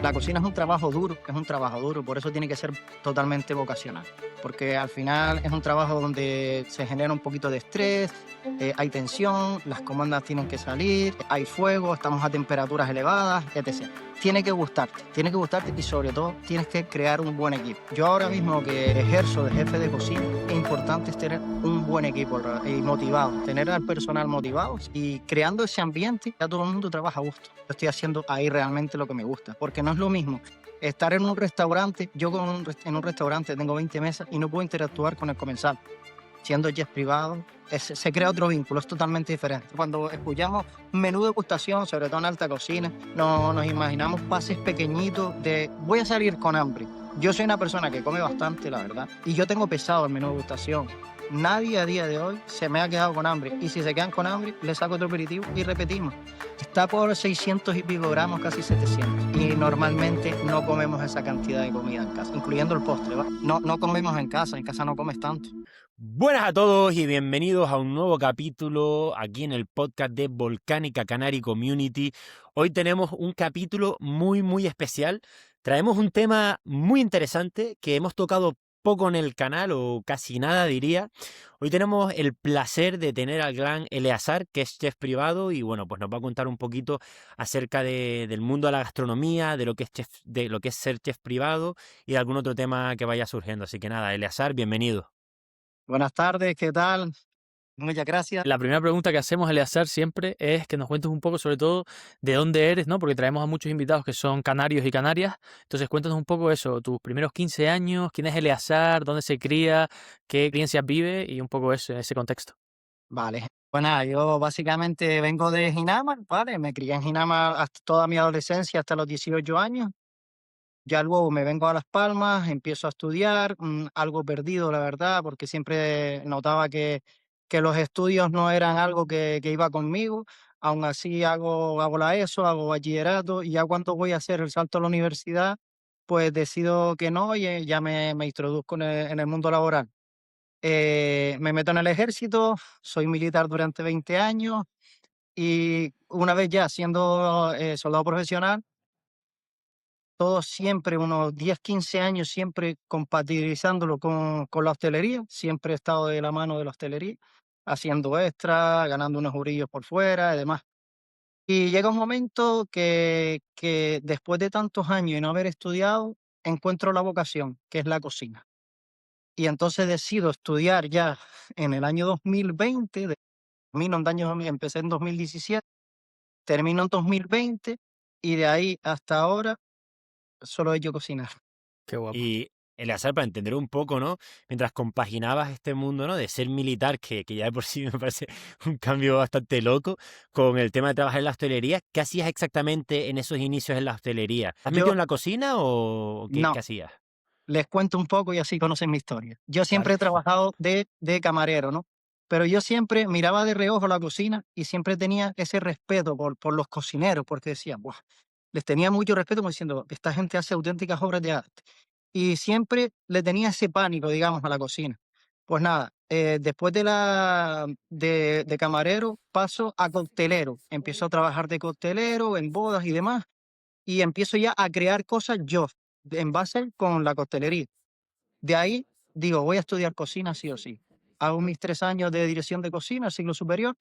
La cocina es un trabajo duro, por eso tiene que ser totalmente vocacional, porque al final es un trabajo donde se genera un poquito de estrés, hay tensión, las comandas tienen que salir, hay fuego, estamos a temperaturas elevadas, etc. Tiene que gustarte y sobre todo tienes que crear un buen equipo. Yo ahora mismo que ejerzo de jefe de cocina, es importante es tener un buen equipo y motivado, tener al personal motivado y creando ese ambiente, ya todo el mundo trabaja a gusto. Yo estoy haciendo ahí realmente lo que me gusta, porque no es lo mismo estar en un restaurante, en un restaurante tengo 20 mesas y no puedo interactuar con el comensal. Siendo chef privado, se crea otro vínculo, es totalmente diferente. Cuando escuchamos menú de degustación, sobre todo en alta cocina, no, nos imaginamos pases pequeñitos de voy a salir con hambre. Yo soy una persona que come bastante, la verdad, y yo tengo pesado el menú de degustación. Nadie a día de hoy se me ha quedado con hambre, y si se quedan con hambre, le saco otro aperitivo y repetimos. Está por 600 y pico gramos, casi 700. Y normalmente no comemos esa cantidad de comida en casa, incluyendo el postre, ¿va? No comemos en casa no comes tanto. Buenas a todos y bienvenidos a un nuevo capítulo aquí en el podcast de Volcánica Canary Community. Hoy tenemos un capítulo muy especial. Traemos un tema muy interesante que hemos tocado poco en el canal o casi nada diría. Hoy tenemos el placer de tener al gran Eleazar, que es chef privado y bueno, pues nos va a contar un poquito acerca del mundo de la gastronomía, de lo que es ser chef privado y de algún otro tema que vaya surgiendo. Así que nada, Eleazar, bienvenido. Buenas tardes, ¿qué tal? Muchas gracias. La primera pregunta que hacemos, Eleazar, siempre es que nos cuentes un poco sobre todo de dónde eres, ¿no? Porque traemos a muchos invitados que son canarios y canarias. Entonces, cuéntanos un poco eso, tus primeros 15 años, quién es Eleazar, dónde se cría, qué experiencias vive y un poco ese contexto. Vale. Pues nada, yo básicamente vengo de Ginama, ¿vale? Me crié en Ginama hasta toda mi adolescencia, hasta los 18 años. Ya luego me vengo a Las Palmas, empiezo a estudiar, algo perdido, la verdad, porque siempre notaba que los estudios no eran algo que iba conmigo. Aún así hago la ESO, hago bachillerato, y ya cuando voy a hacer el salto a la universidad, pues decido que no y ya me introduzco en el mundo laboral. Me meto en el ejército, soy militar durante 20 años y una vez ya siendo soldado profesional, todo siempre, unos 10 15 años, siempre compatibilizándolo con la hostelería, siempre he estado de la mano de la hostelería, haciendo extra, ganando unos eurillos por fuera y demás. Y llega un momento que después de tantos años y no haber estudiado, encuentro la vocación, que es la cocina. Y entonces decido estudiar ya en el año 2020, termino en año, empecé en 2017, termino en 2020 y de ahí hasta ahora solo he hecho cocinar. Qué guapo. Y Eleazar, para entender un poco, ¿no? Mientras compaginabas este mundo, ¿no? De ser militar, que ya de por sí me parece un cambio bastante loco, con el tema de trabajar en la hostelería, ¿qué hacías exactamente en esos inicios en la hostelería? ¿Has metido Yo en la cocina o qué no, hacías? les cuento un poco y así conocen mi historia. Yo Vale. siempre he trabajado de camarero, ¿no? Pero yo siempre miraba de reojo la cocina y siempre tenía ese respeto por los cocineros, porque decía, "Buah", les tenía mucho respeto como diciendo, esta gente hace auténticas obras de arte. Y siempre le tenía ese pánico, digamos, a la cocina. Pues nada, después de camarero paso a coctelero. Empiezo a trabajar de coctelero en bodas y demás y empiezo ya a crear cosas yo, en base con la coctelería. De ahí digo, voy a estudiar cocina sí o sí. Hago mis 3 años de dirección de cocina, ciclo superior,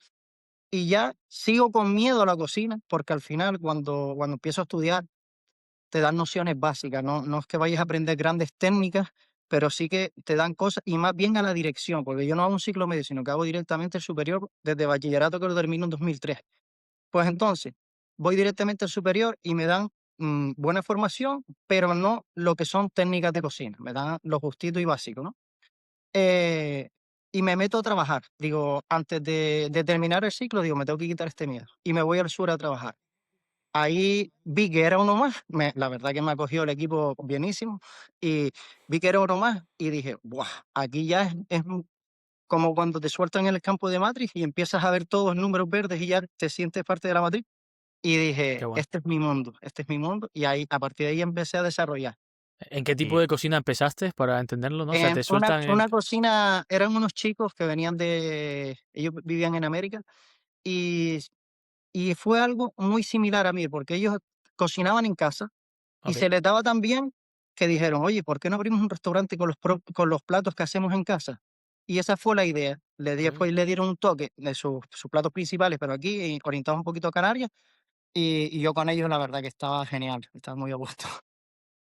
y ya sigo con miedo a la cocina, porque al final cuando empiezo a estudiar te dan nociones básicas, no es que vayas a aprender grandes técnicas, pero sí que te dan cosas, y más bien a la dirección, porque yo no hago un ciclo medio, sino que hago directamente el superior desde bachillerato que lo termino en 2003. Pues entonces, voy directamente al superior y me dan buena formación, pero no lo que son técnicas de cocina, me dan lo justito y básico, ¿no? Eh, y me meto a trabajar. Digo, antes de terminar el ciclo, digo, me tengo que quitar este miedo. Y me voy al sur a trabajar. Ahí vi que era uno más, la verdad que me acogió el equipo bienísimo, y vi que era uno más y dije, ¡buah! Aquí ya es como cuando te sueltan en el campo de Matrix y empiezas a ver todos los números verdes y ya te sientes parte de la matriz. Y Qué dije, bueno. este es mi mundo, y ahí, a partir de ahí empecé a desarrollar. ¿En qué tipo Y de cocina empezaste para entenderlo, no? O sea, te Una, sueltan el... una cocina, eran unos chicos que venían ellos vivían en América, y, y fue algo muy similar a mí, porque ellos cocinaban en casa, Y Ok. se les daba tan bien que dijeron: "Oye, ¿por qué no abrimos un restaurante con los platos que hacemos en casa?". Y esa fue la idea. Mm. Después le dieron un toque de sus platos principales, pero aquí, orientados un poquito a Canarias, y yo con ellos la verdad que estaba genial, estaba muy a gusto.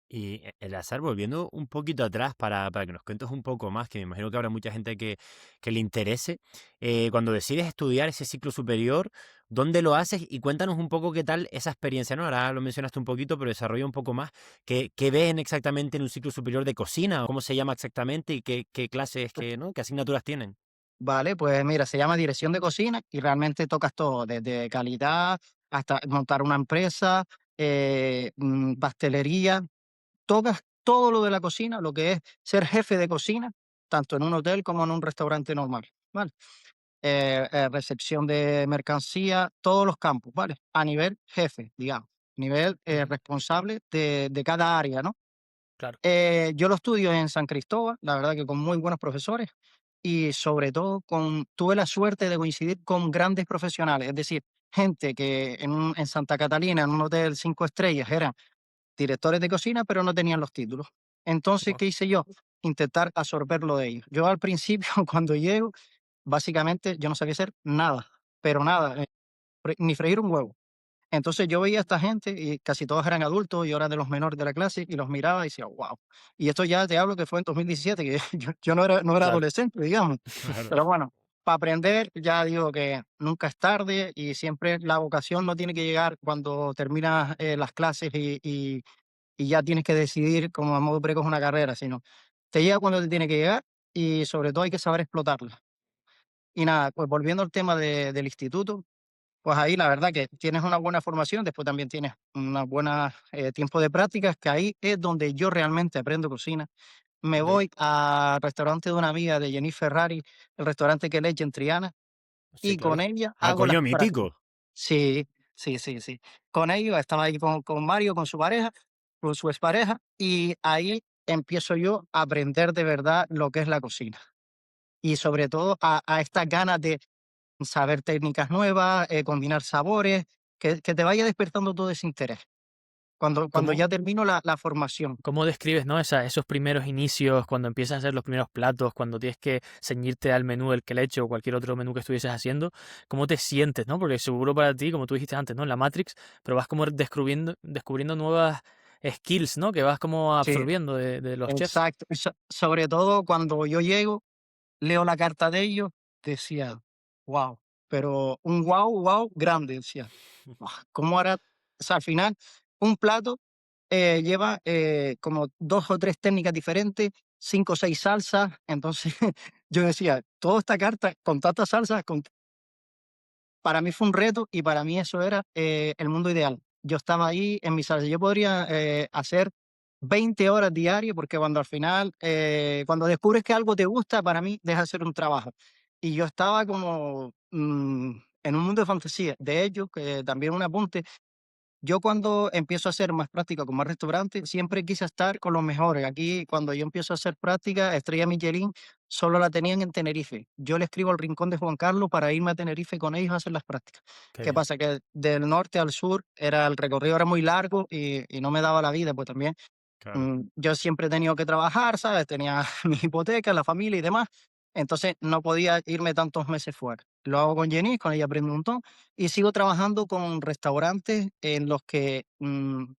Y Eleazar, volviendo un poquito atrás para que nos cuentes un poco más, que me imagino que habrá mucha gente que le interese, cuando decides estudiar ese ciclo superior, ¿dónde lo haces? Y cuéntanos un poco qué tal esa experiencia, ¿no? Ahora lo mencionaste un poquito, pero desarrolla un poco más. ¿Qué ven exactamente en un ciclo superior de cocina? ¿Cómo se llama exactamente? ¿Y qué clases, ¿no? ¿Qué asignaturas tienen? Vale, pues mira, se llama dirección de cocina y realmente tocas todo, desde calidad hasta montar una empresa, pastelería, tocas todo lo de la cocina, lo que es ser jefe de cocina, tanto en un hotel como en un restaurante normal, ¿vale? Recepción de mercancía, todos los campos, ¿vale? A nivel jefe, digamos, nivel Ujú. responsable de cada área, ¿no? Claro. Yo lo estudio en San Cristóbal, la verdad que con muy buenos profesores y sobre todo tuve la suerte de coincidir con grandes profesionales, es decir, gente que en Santa Catalina, en un hotel 5 estrellas, eran directores de cocina, pero no tenían los títulos. Entonces, Guau. ¿qué hice yo? Intentar absorberlo de ellos. Yo al principio, cuando llego, básicamente yo no sabía hacer nada, pero nada, ni freír un huevo. Entonces yo veía a esta gente y casi todos eran adultos y yo era de los menores de la clase y los miraba y decía, wow. Y esto ya te hablo que fue en 2017, que yo no era Claro. adolescente, digamos. Claro. Pero bueno, para aprender ya digo que nunca es tarde y siempre la vocación no tiene que llegar cuando terminas las clases y ya tienes que decidir como a modo precoz una carrera, sino te llega cuando te tiene que llegar y sobre todo hay que saber explotarla. Y nada, pues volviendo al tema del instituto, pues ahí la verdad que tienes una buena formación, después también tienes una buena tiempo de prácticas, que ahí es donde yo realmente aprendo cocina. Me Ok. voy al restaurante de una amiga de Jenny Ferrari, el restaurante que en Triana, Sí, y con claro. ella Ah, hago las coño, prácticas. mítico. Sí, sí, sí, sí. Con ellos estaba ahí con Mario, con su pareja, con su expareja, y ahí empiezo yo a aprender de verdad lo que es la cocina. Y sobre todo a estas ganas de saber técnicas nuevas, combinar sabores, que te vaya despertando todo ese interés. Cuando ¿Cómo, ya termino la formación. cómo describes, ¿no? Esos primeros inicios, cuando empiezas a hacer los primeros platos, cuando tienes que ceñirte al menú del que le hecho o cualquier otro menú que estuvieses haciendo? ¿Cómo te sientes, no? Porque seguro para ti, como tú dijiste antes, ¿no? En la Matrix, pero vas como descubriendo nuevas skills, ¿no? Que vas como Sí, absorbiendo de los chefs. exacto. Sobre todo cuando yo llego, leo la carta de ellos, decía: "Guau", pero un guau, guau grande, decía: ¿cómo hará? O sea, al final, un plato lleva como 2 o 3 técnicas diferentes, 5 o 6 salsas. Entonces, yo decía, toda esta carta con tantas salsas, para mí fue un reto y para mí eso era el mundo ideal. Yo estaba ahí en mi salsa. Yo podría hacer 20 horas diarias porque cuando al final, cuando descubres que algo te gusta, para mí deja de ser un trabajo. Y yo estaba como en un mundo de fantasía. De hecho, que también un apunte, yo cuando empiezo a hacer más práctica con más restaurantes, siempre quise estar con los mejores. Aquí, cuando yo empiezo a hacer práctica, Estrella Michelin solo la tenían en Tenerife. Yo le escribo al Rincón de Juan Carlos para irme a Tenerife con ellos a hacer las prácticas. Qué ¿Qué bien. pasa? Que del norte al sur el recorrido era muy largo y no me daba la vida, pues también Claro. yo siempre he tenido que trabajar, ¿sabes? Tenía mi hipoteca, la familia y demás. Entonces no podía irme tantos meses fuera. Lo hago con Jenny, con ella aprendo un montón. Y sigo trabajando con restaurantes en los que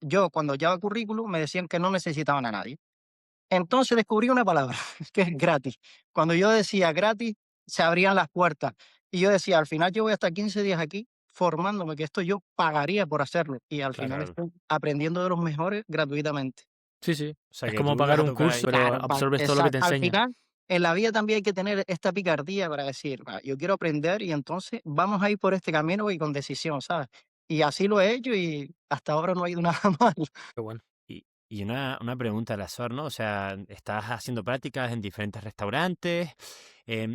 yo, cuando llevaba currículum, me decían que no necesitaban a nadie. Entonces descubrí una palabra, que es gratis. Cuando yo decía gratis, se abrían las puertas. Y yo decía, al final yo voy a estar 15 días aquí formándome, que esto yo pagaría por hacerlo. Y al final Claro. estoy aprendiendo de los mejores gratuitamente. Sí, sí. O sea Es que como tú ibas pagar a un tocar curso, ahí. pero Claro, absorbes todo lo que te exacto. Al enseña. final, en la vida también hay que tener esta picardía para decir: Yo quiero aprender y entonces vamos a ir por este camino y con decisión", ¿sabes? Y así lo he hecho y hasta ahora no ha ido nada mal. Qué bueno. Y una pregunta al azar, ¿no? O sea, estás haciendo prácticas en diferentes restaurantes.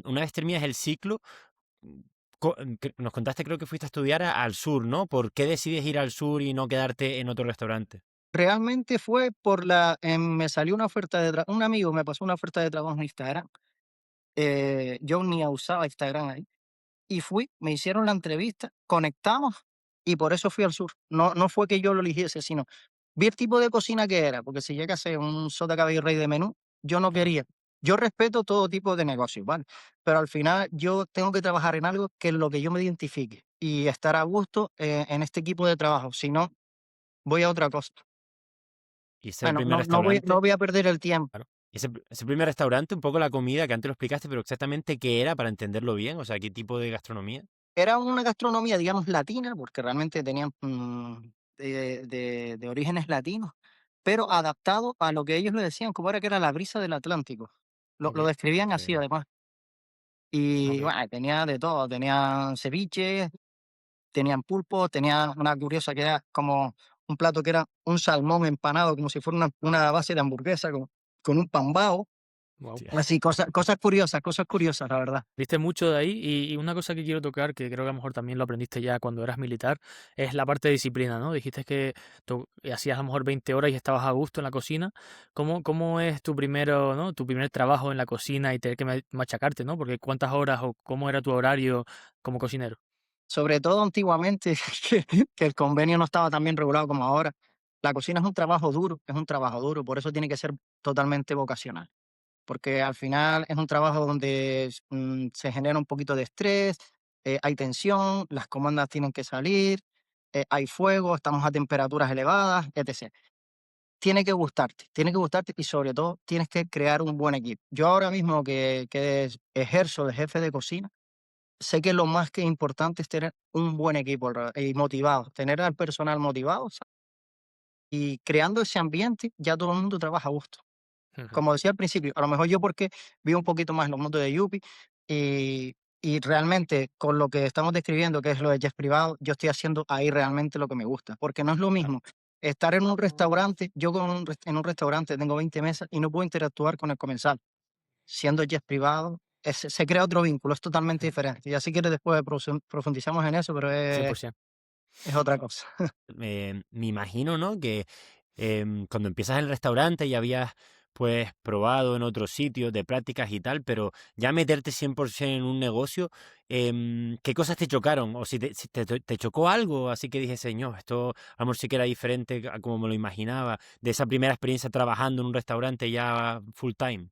Una vez terminas el ciclo, mm, nos contaste, creo que fuiste a estudiar al sur, ¿no? ¿Por qué decides ir al sur y no quedarte en otro restaurante? Realmente fue me salió una oferta de trabajo, un amigo me pasó una oferta de trabajo en Instagram, yo ni usaba Instagram ahí, y fui, me hicieron la entrevista, conectamos y por eso fui al sur. No fue que yo lo eligiese, sino Vi el tipo de cocina que era, porque si llega a ser un sota, caballo y rey de menú, yo no Claro. quería. Yo respeto todo tipo de negocios, ¿vale? Pero al final yo tengo que trabajar en algo que es lo que yo me identifique y estar a gusto en este equipo de trabajo. Si no, voy a otra cosa. Y ese Bueno, primer restaurante, no voy a perder el tiempo. claro. Ese primer restaurante, un poco la comida, que antes lo explicaste, pero exactamente qué era para entenderlo bien, o sea, qué tipo de gastronomía. Era una gastronomía, digamos, latina, porque realmente tenían de orígenes latinos, pero adaptado a lo que ellos le decían, como era que era la brisa del Atlántico. Lo Ok, describían así, Ok, además. Y ok. bueno, tenía de todo, tenían ceviche, tenían pulpo, tenía una curiosa que era como un plato que era un salmón empanado, como si fuera una base de hamburguesa con un pambao. Wow. hostia. Así, cosas curiosas, la verdad. Viste mucho de ahí y una cosa que quiero tocar, que creo que a lo mejor también lo aprendiste ya cuando eras militar, es la parte de disciplina, ¿no? Dijiste que tú hacías a lo mejor 20 horas y estabas a gusto en la cocina. ¿Cómo es tu primero, ¿no? Tu primer trabajo en la cocina y tener que machacarte, ¿no? Porque cuántas horas o cómo era tu horario como cocinero. Sobre todo antiguamente, que el convenio no estaba tan bien regulado como ahora. La cocina es un trabajo duro, es un trabajo duro, por eso tiene que ser totalmente vocacional. Porque al final es un trabajo donde se genera un poquito de estrés, hay tensión, las comandas tienen que salir, hay fuego, estamos a temperaturas elevadas, etc. Tiene que gustarte y sobre todo tienes que crear un buen equipo. Yo ahora mismo que ejerzo de jefe de cocina, sé que lo más que importante es tener un buen equipo y motivado, tener al personal motivado, y creando ese ambiente ya todo el mundo trabaja a gusto. Ujú. Como decía al principio, a lo mejor yo porque vivo un poquito más en los mundos de Yupi y realmente con lo que estamos describiendo, que es lo de jazz privado, yo estoy haciendo ahí realmente lo que me gusta, porque no es lo Claro. mismo estar en un restaurante, yo en un restaurante tengo 20 mesas y no puedo interactuar con el comensal. Siendo jazz privado, se crea otro vínculo, es totalmente Ujú. diferente. Ya si quieres después profundizamos en eso, pero 100%. es otra cosa. Me imagino, ¿no? Que cuando empiezas en el restaurante ya habías pues probado en otros sitios de prácticas y tal, pero ya meterte 100% en un negocio, ¿qué cosas te chocaron? O si te chocó algo, así que dije, señor, esto a lo mejor sí que era diferente a como me lo imaginaba, de esa primera experiencia trabajando en un restaurante ya full time.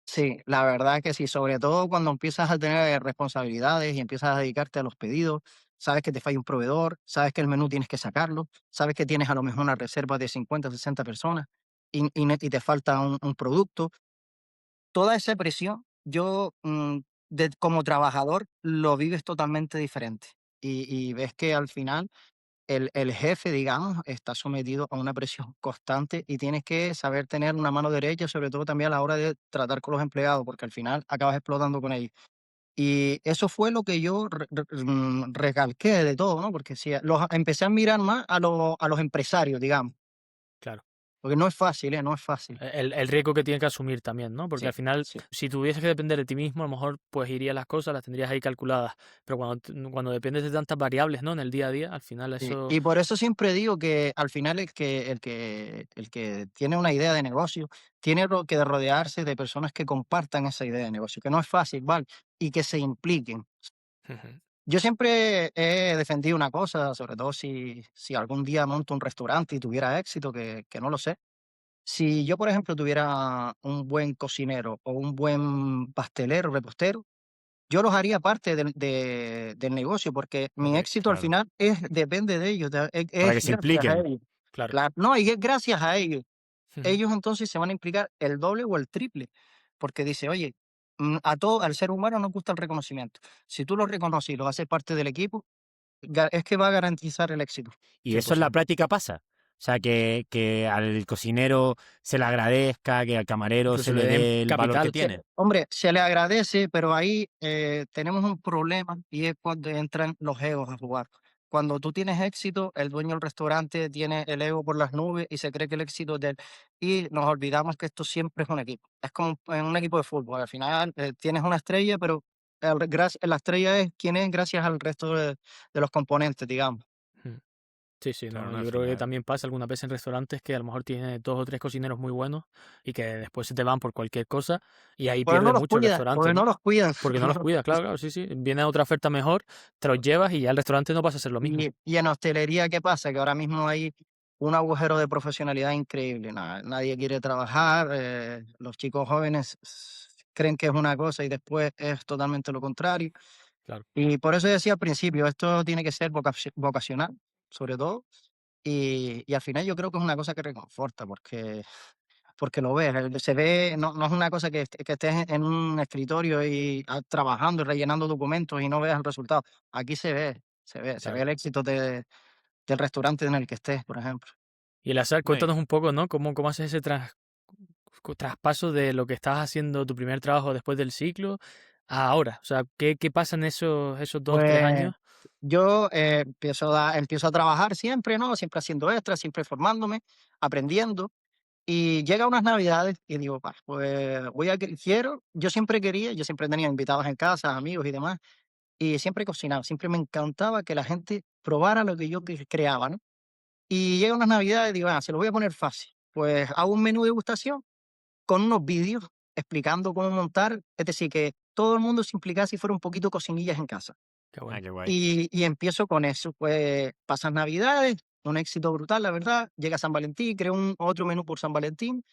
Sí, la verdad que sí, sobre todo cuando empiezas a tener responsabilidades y empiezas a dedicarte a los pedidos, sabes que te falla un proveedor, sabes que el menú tienes que sacarlo, sabes que tienes a lo mejor una reserva de 50 60 personas y te falta un producto. Toda esa presión, yo como trabajador lo vives totalmente diferente y ves que al final el jefe, digamos, está sometido a una presión constante y tienes que saber tener una mano derecha, sobre todo también a la hora de tratar con los empleados, porque al final acabas explotando con ellos. Y eso fue lo que yo recalqué de todo, ¿no? Porque sí, empecé a mirar más a los empresarios, digamos, Claro. porque no es fácil, ¿eh? No es fácil. El riesgo que tienes que asumir también, ¿no? Porque Sí, al final, sí. si tuvieses que depender de ti mismo, a lo mejor pues irías las cosas, las tendrías ahí calculadas. Pero cuando dependes de tantas variables, ¿no? En el día a día, al final Sí, eso. y por eso siempre digo que al final el que tiene una idea de negocio tiene que rodearse de personas que compartan esa idea de negocio, que no es fácil, ¿vale? Y que se impliquen. Ujú. Yo siempre he defendido una cosa, sobre todo si algún día monto un restaurante y tuviera éxito, que no lo sé. Si yo, por ejemplo, tuviera un buen cocinero o un buen pastelero, repostero, yo los haría parte del negocio, porque mi Ok, éxito al Claro. final depende de ellos, Para es que se gracias a impliquen. ellos. claro. Claro, no, y es gracias a ellos. Ujú. Ellos entonces se van a implicar el doble o el triple, porque dice, oye, al ser humano nos gusta el reconocimiento. Si tú lo reconoces y lo haces parte del equipo, es que va a garantizar el éxito. Y eso en la 100%. práctica pasa. O sea, que al cocinero se le agradezca, que al camarero se Incluso le le den dé el valor que capital. tiene. Hombre, se le agradece, pero ahí tenemos un problema y es cuando entran los egos a jugar. Cuando tú tienes éxito, el dueño del restaurante tiene el ego por las nubes y se cree que el éxito es de él. Y nos olvidamos que esto siempre es un equipo. Es como en un equipo de fútbol. Al final tienes una estrella, pero la estrella es quien es gracias al resto de los componentes, digamos. Ujú. Sí, sí, Claro, no, ¿no? Al yo creo que final. también pasa algunas veces en restaurantes que a lo mejor tienes dos o tres cocineros muy buenos y que después se te van por cualquier cosa y ahí Porque no pierde los mucho el cuida, restaurante, porque no ¿no? los cuidan. Porque no no los los cuidas, claro, claro, sí, sí. Viene otra oferta mejor, te los llevas y ya el restaurante no pasa a ser lo mismo. Y en hostelería, ¿qué pasa? Que ahora mismo hay un agujero de profesionalidad increíble. Nadie quiere trabajar, los chicos jóvenes creen que es una cosa y después es totalmente lo contrario. Claro. Y por eso decía al principio, esto tiene que ser vocacional, sobre todo, y al final yo creo que es una cosa que reconforta, porque lo ves, se ve, no es una cosa que estés en un escritorio y trabajando y rellenando documentos y no veas el resultado. Aquí se ve Claro. el éxito del restaurante en el que estés, por ejemplo. Y Eleazar, No, y, cuéntanos un poco, ¿no? ¿Cómo haces ese traspaso de lo que estabas haciendo tu primer trabajo después del ciclo a ahora? O sea, ¿qué pasa en esos 2, 3 años? Pues yo empiezo a trabajar siempre, ¿no? Siempre haciendo extras, siempre formándome, aprendiendo. Y llega unas navidades y digo, "Pa, pues yo siempre tenía invitados en casa, amigos y demás, y siempre cocinaba, siempre me encantaba que la gente probara lo que yo creaba, ¿no? Y llega unas navidades y digo, se lo voy a poner fácil. Pues hago un menú de degustación con unos vídeos explicando cómo montar, es decir, que todo el mundo se implicase y fuera un poquito cocinillas en casa. Qué ah, bueno. qué guay. Y empiezo con eso, pues pasan navidades, un éxito brutal, la verdad. Llega San Valentín, creo otro menú por San Valentín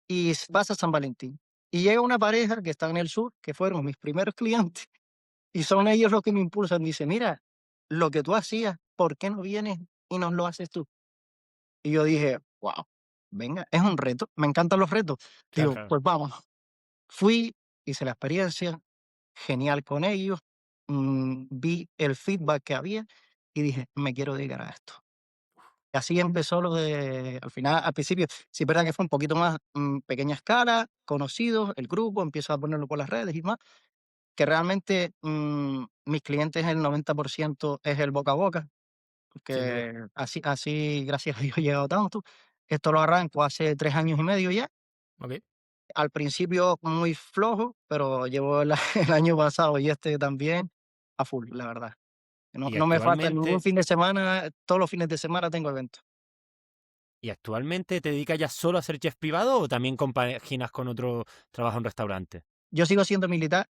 y pasa San Valentín. Y llega una pareja que está en el sur, que fueron mis primeros clientes, y son ellos los que me impulsan. Dice, mira, lo que tú hacías, ¿por qué no vienes y nos lo haces tú? Y yo dije, wow, venga, es un reto, me encantan los retos. Claro. Digo, Claro. pues vamos. Fui, hice la experiencia, genial con ellos, vi el feedback que había y dije, me quiero dedicar a esto. Y así empezó al final, al principio, sí es verdad que fue un poquito más pequeña escala, conocidos, el grupo, empiezo a ponerlo por las redes y más, que realmente mis clientes el 90% es el boca a boca, Sin duda. porque así, gracias a Dios, he llegado tanto. Esto lo arranco hace 3 años y medio ya. Ok. Al principio muy flojo, pero llevo el año pasado y este también a full, la verdad. No, Y no me falta ningún actualmente, fin de semana, todos los fines de semana tengo eventos. ¿Y actualmente te dedicas ya solo a ser chef privado o también compaginas con otro trabajo en restaurante? Yo sigo siendo militar,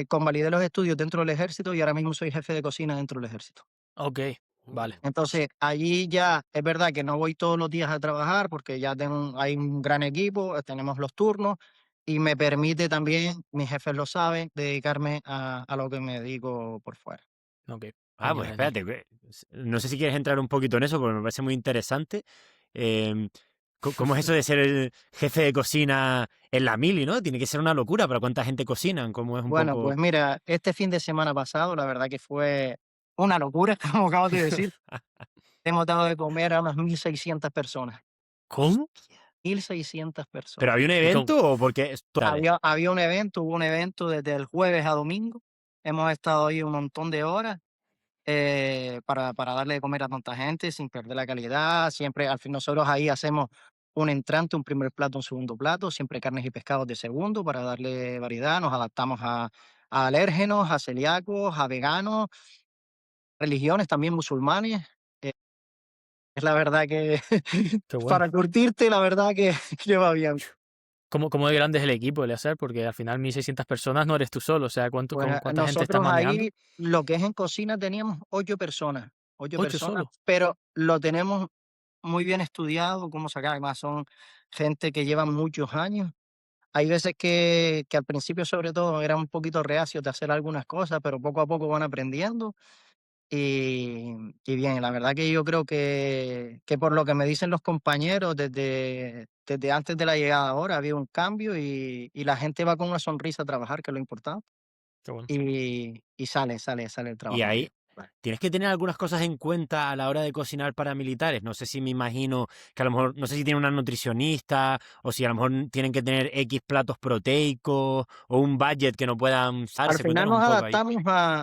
convalidé los estudios dentro del ejército y ahora mismo soy jefe de cocina dentro del ejército. Ok. Vale. Entonces, allí ya es verdad que no voy todos los días a trabajar porque ya hay un gran equipo, tenemos los turnos y me permite también, mis jefes lo saben, dedicarme a lo que me dedico por fuera. Ok. Ah, Genial, pues genial. espérate, no sé si quieres entrar un poquito en eso porque me parece muy interesante. Em, ¿Cómo es eso de ser el jefe de cocina en la mili, no? Tiene que ser una locura, pero ¿cuánta gente cocinan? ¿Cómo es un Bueno, pues poco...? mira, este fin de semana pasado, la verdad que fue una locura, como acabas de decir. Hemos dado de comer a unas 1.600 personas. ¿Cómo? 1.600 ¿Pero personas. había un ¿Y cómo? evento o porque es tarde? Había hubo un evento desde el jueves a domingo. Hemos estado ahí un montón de horas para darle de comer a tanta gente sin perder la calidad. Siempre, al fin, nosotros ahí hacemos un entrante, un primer plato, un segundo plato, siempre carnes y pescados de segundo para darle variedad. Nos adaptamos a alérgenos, a celíacos, a veganos, religiones también musulmanes. Eh, es la verdad que Qué bueno. para curtirte, la verdad que, que va bien. ¿Cómo de grande es el equipo, Eleazar? Porque al final 1.600 personas no eres tú solo. O sea, Pues ¿cuánta gente estás nosotros manejando? ahí, lo que es en cocina, teníamos 8 personas, solo. pero lo tenemos muy bien estudiado, cómo sacar. Además, son gente que lleva muchos años. Hay veces que al principio, sobre todo, eran un poquito reacios de hacer algunas cosas, pero poco a poco van aprendiendo. Y, y bien, la verdad que yo creo que por lo que me dicen los compañeros, desde antes de la llegada ahora había un cambio y la gente va con una sonrisa a trabajar, que es lo importante. Qué bueno. Y sale el Y trabajo ahí bien. Vale. tienes que tener algunas cosas en cuenta a la hora de cocinar para militares. No sé si me imagino que a lo mejor, no sé si tienen una nutricionista o si a lo mejor tienen que tener X platos proteicos o un budget que no puedan Al usarse. final Cuéntanos un poco ahí.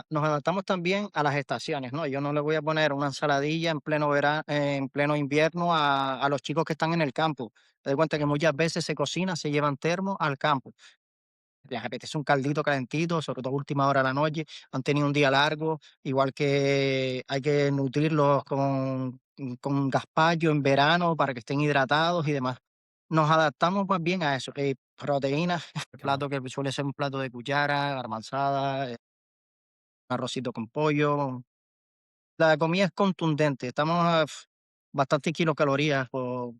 nos adaptamos también a las estaciones, ¿no? Yo no le voy a poner una ensaladilla en pleno verano, en pleno invierno a los chicos que están en el campo. Te das cuenta que Claro. muchas veces se cocina, se llevan termo al campo. Les apetece un caldito calentito, sobre todo a última hora de la noche, han tenido un día largo, igual que hay que nutrirlos con gazpacho en verano para que estén hidratados y demás. Nos adaptamos más bien a eso, proteínas, Qué bueno. plato que suele ser un plato de cuchara, garbanzada, arrocito con pollo. La comida es contundente, estamos bastantes kilocalorías por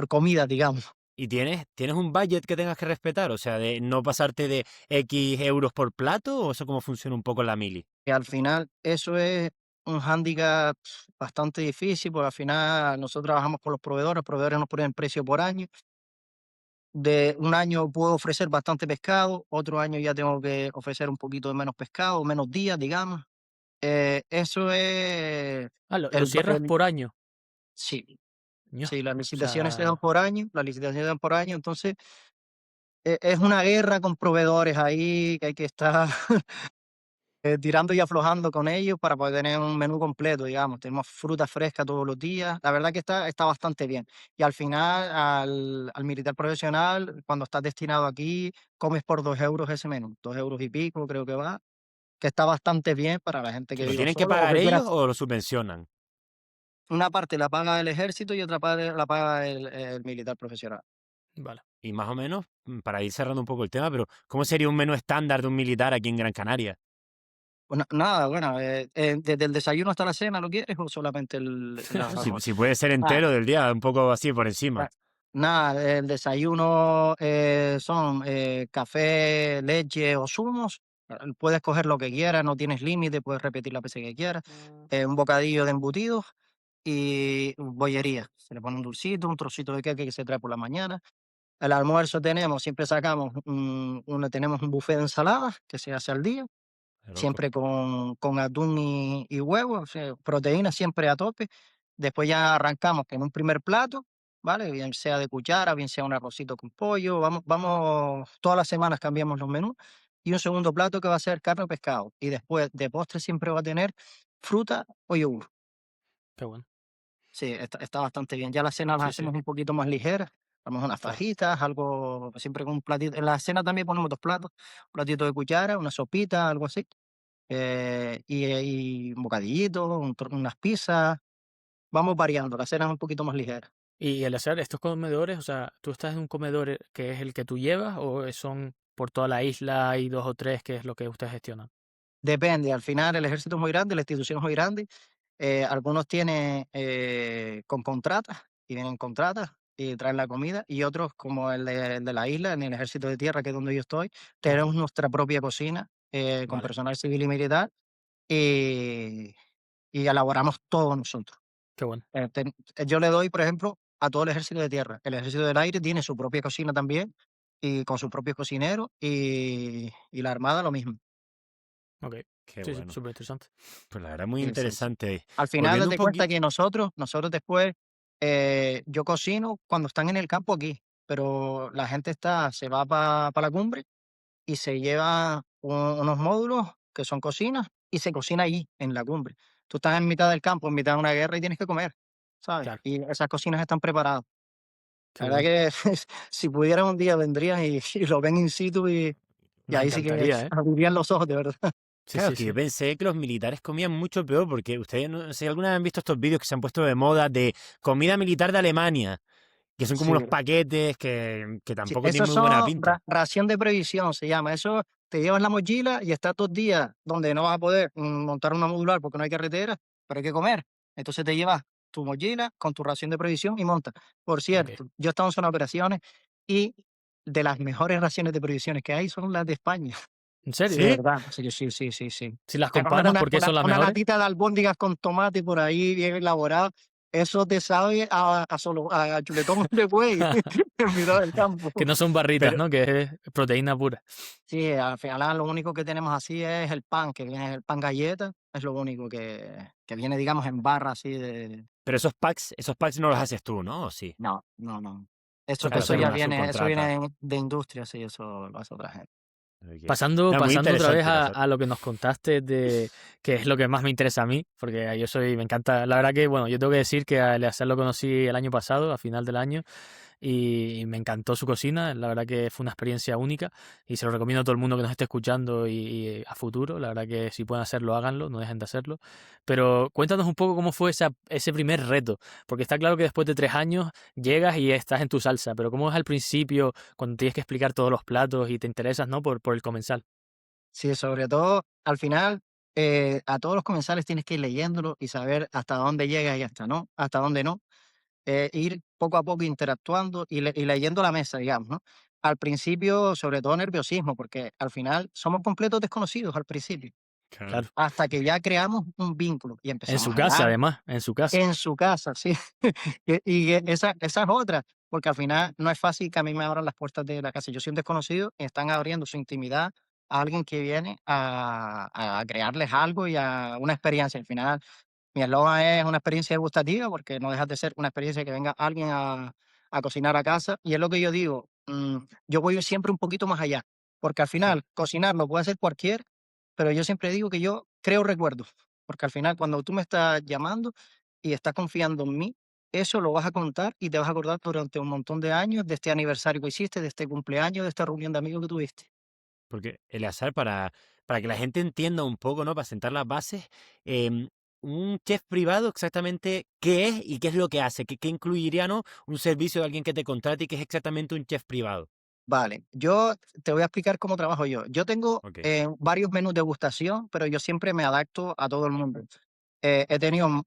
comida, digamos. ¿Y tienes un budget que tengas que respetar? O sea, de no pasarte de X euros por plato, ¿o eso cómo funciona un poco en la mili? Y al final eso es un hándicap bastante difícil, porque al final nosotros trabajamos con los proveedores nos ponen precio por año. De un año puedo ofrecer bastante pescado, otro año ya tengo que ofrecer un poquito de menos pescado, menos días, digamos. Eso es Lo el, cierras el- por año. sí, Ño. sí, las O licitaciones se dan sea, por año, entonces es una guerra con proveedores ahí que hay que estar tirando y aflojando con ellos para poder tener un menú completo, digamos. Tenemos fruta fresca todos los días. La verdad que está bastante bien. Y al final, al militar profesional, cuando estás destinado aquí, comes por 2 euros ese menú, 2 euros y pico, creo que va, que está bastante bien para la gente que ¿Lo vive tienen que solo o pagar que quiera. ellos o lo subvencionan? Una parte la paga el ejército y otra parte la paga el militar profesional. vale. Y más o menos, para ir cerrando un poco el tema, pero ¿cómo sería un menú estándar de un militar aquí en Gran Canaria? Bueno, nada, bueno, desde el desayuno hasta la cena, ¿lo quieres o solamente el No, si, almuerzo? si puede ser Ah, entero del día, un poco así por encima. Na- Nada, el desayuno son café, leche o zumos. Puedes coger lo que quieras, no tienes límite, puedes repetir las veces que quieras. Un bocadillo de embutidos y bollería. Se le pone un dulcito, un trocito de queque que se trae por la mañana. El almuerzo siempre sacamos, tenemos un buffet de ensaladas que se hace al día, De loco. siempre con atún y huevo, o sea, proteína siempre a tope. Después ya arrancamos con un primer plato, ¿vale? Bien sea de cuchara, bien sea un arrocito con pollo, vamos, todas las semanas cambiamos los menús. Y un segundo plato que va a ser carne o pescado. Y después de postre siempre va a tener fruta o yogur. Qué bueno. Sí, está bastante bien. Ya las cenas las Sí, sí. hacemos un poquito más ligeras. Damos unas Claro. fajitas, algo, siempre con un platito. En la cena también ponemos 2 platos, un platito de cuchara, una sopita, algo así. Y un bocadillito, unas pizzas. Vamos variando, la cena es un poquito más ligera. Y el hacer estos comedores, o sea, ¿tú estás en un comedor que es el que tú llevas o son por toda la isla y dos o tres que es lo que ustedes gestionan? Depende, al final el ejército es muy grande, la institución es muy grande. Algunos tienen con contratas y vienen contratas y traen la comida, y otros, como el de la isla, en el ejército de tierra, que es donde yo estoy, Ujú. tenemos nuestra propia cocina con Vale, personal civil y militar, y, y elaboramos todo nosotros. qué bueno. Yo le doy, por ejemplo, a todo el ejército de tierra. El ejército del aire tiene su propia cocina también, y con sus propios cocineros, y la armada lo mismo. Ok. Qué Sí, sí, bueno. súper interesante. Pues la verdad, muy Sí, sí, sí. interesante. Al final, Volviendo un date cuenta poquito. que nosotros después, yo cocino cuando están en el campo aquí, pero la gente se va para la cumbre y se lleva unos módulos que son cocinas y se cocina allí, en la cumbre. Tú estás en mitad del campo, en mitad de una guerra y tienes que comer, ¿sabes? Claro, Y esas cocinas están preparadas. qué La verdad bueno. que si pudieran un día vendrían y lo ven in situ, y Nos ahí sí que encantaría, ¿eh? abrirían los ojos, de verdad. Sí, Claro, sí, que yo sí. pensé que los militares comían mucho peor, porque ustedes no sé si alguna vez han visto estos vídeos que se han puesto de moda de comida militar de Alemania, que son como Sí. unos paquetes que Sí, tampoco tienen esos muy buena son pinta. ración de previsión, se llama. Eso te llevas la mochila y estás 2 días donde no vas a poder montar una modular porque no hay carretera, pero hay que comer. Entonces te llevas tu mochila con tu ración de previsión y montas. Por Ok. cierto, yo he estado en zona de operaciones y de las mejores raciones de previsiones que hay son las de España. ¿En De serio? ¿Sí? verdad. Sí, sí, sí, sí, sí. Si las Te comes comparas, ¿por qué son las una mejores? latita de albóndigas con tomate por ahí bien elaborado. Eso te sabe a chuletón de buey en mitad del campo. Que no son barritas, Pero, ¿no? Que es proteína pura. Sí, al final lo único que tenemos así es el pan, que viene el pan galleta, es lo único que viene, digamos, en barra así de... pero esos packs no los haces tú, ¿no? ¿O sí? No, no, no. Eso Claro, por Eso será ya ser. una viene, eso subcontrata. viene de industria, sí, eso lo hace otra gente. Ok. Pasando, No, muy pasando otra vez interesante, la verdad. a lo que nos contaste de que es lo que más me interesa a mí, porque me encanta. La verdad que, bueno, yo tengo que decir que a Eleazar lo conocí el año pasado, a final del año, y me encantó su cocina. La verdad que fue una experiencia única y se lo recomiendo a todo el mundo que nos esté escuchando y a futuro. La verdad que si pueden hacerlo, háganlo, no dejen de hacerlo. Pero cuéntanos un poco cómo fue ese primer reto, porque está claro que después de 3 años llegas y estás en tu salsa, pero cómo es al principio cuando tienes que explicar todos los platos y te interesas, ¿no? Por el comensal. Sí, sobre todo al final. A todos los comensales tienes que ir leyéndolo y saber hasta dónde llega y hasta dónde no. Ir poco a poco interactuando y leyendo la mesa, digamos, ¿no? Al principio, sobre todo nerviosismo, porque al final somos completos desconocidos al principio, Claro. Claro. hasta que ya creamos un vínculo y En empezamos su a casa, hablar además, en su casa. en su casa, sí. Esa es otra, porque al final no es fácil que a mí me abran las puertas de la casa. Yo soy un desconocido y están abriendo su intimidad a alguien que viene a crearles algo y a una experiencia. Al final, mi eslogan es una experiencia degustativa, porque no deja de ser una experiencia que venga alguien a cocinar a casa. Y es lo que yo digo, yo voy siempre un poquito más allá, porque al Sí. final cocinar lo puede hacer cualquiera, pero yo siempre digo que yo creo recuerdos, porque al final cuando tú me estás llamando y estás confiando en mí, eso lo vas a contar y te vas a acordar durante un montón de años de este aniversario que hiciste, de este cumpleaños, de esta reunión de amigos que tuviste. Porque Eleazar, para que la gente entienda un poco, ¿no? Para sentar las bases, em, un chef privado exactamente qué es y qué es lo que hace, qué incluiría, ¿no? Un servicio de alguien que te contrate y qué es exactamente un chef privado. Vale, yo te voy a explicar cómo trabajo yo. Yo tengo Ok. varios menús de degustación, pero yo siempre me adapto a todo el mundo. He tenido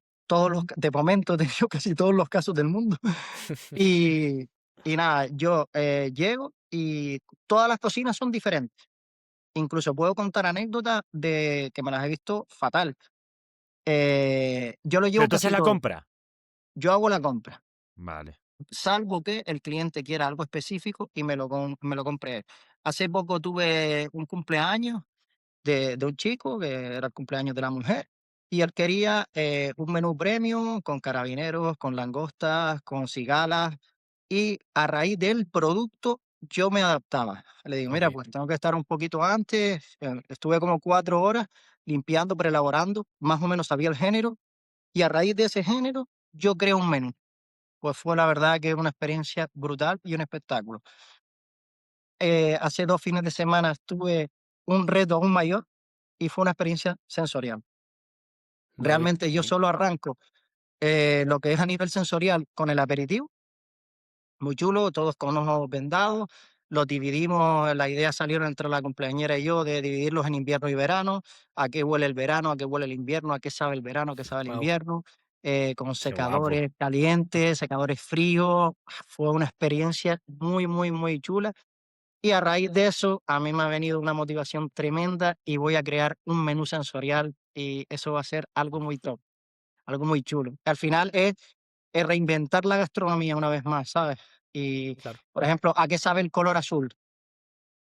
de momento he tenido casi todos los casos del mundo. Y, y nada, yo llego y todas las cocinas son diferentes. Incluso puedo contar anécdotas de que me las he visto fatal. Yo lo Pero llevo tú haces casi la todo. compra. Yo hago la compra, Vale. salvo que el cliente quiera algo específico y me lo compre él. Hace poco tuve un cumpleaños de un chico, que era el cumpleaños de la mujer, y él quería un menú premium con carabineros, con langostas, con cigalas, y a raíz del producto yo me adaptaba. Le digo, mira, Ok. pues tengo que estar un poquito antes, estuve como 4 horas limpiando, preelaborando, más o menos sabía el género, y a raíz de ese género yo creo un menú. Pues fue la verdad que una experiencia brutal y un espectáculo. Hace 2 fines de semana tuve un reto aún mayor y fue una experiencia sensorial. Muy bien. Realmente yo solo arranco, lo que es a nivel sensorial con el aperitivo, muy chulo, todos con los ojos vendados, los dividimos, la idea salió entre la cumpleañera y yo de dividirlos en invierno y verano, a qué huele el verano, a qué huele el invierno, a qué sabe el verano, a qué sabe el Wow. invierno, con Qué guapo. secadores calientes, secadores fríos. Fue una experiencia muy, muy, muy chula. Y a raíz de eso, a mí me ha venido una motivación tremenda y voy a crear un menú sensorial y eso va a ser algo muy top, algo muy chulo. Al final es reinventar la gastronomía una vez más, ¿sabes? Y, Claro. por ejemplo, ¿a qué sabe el color azul?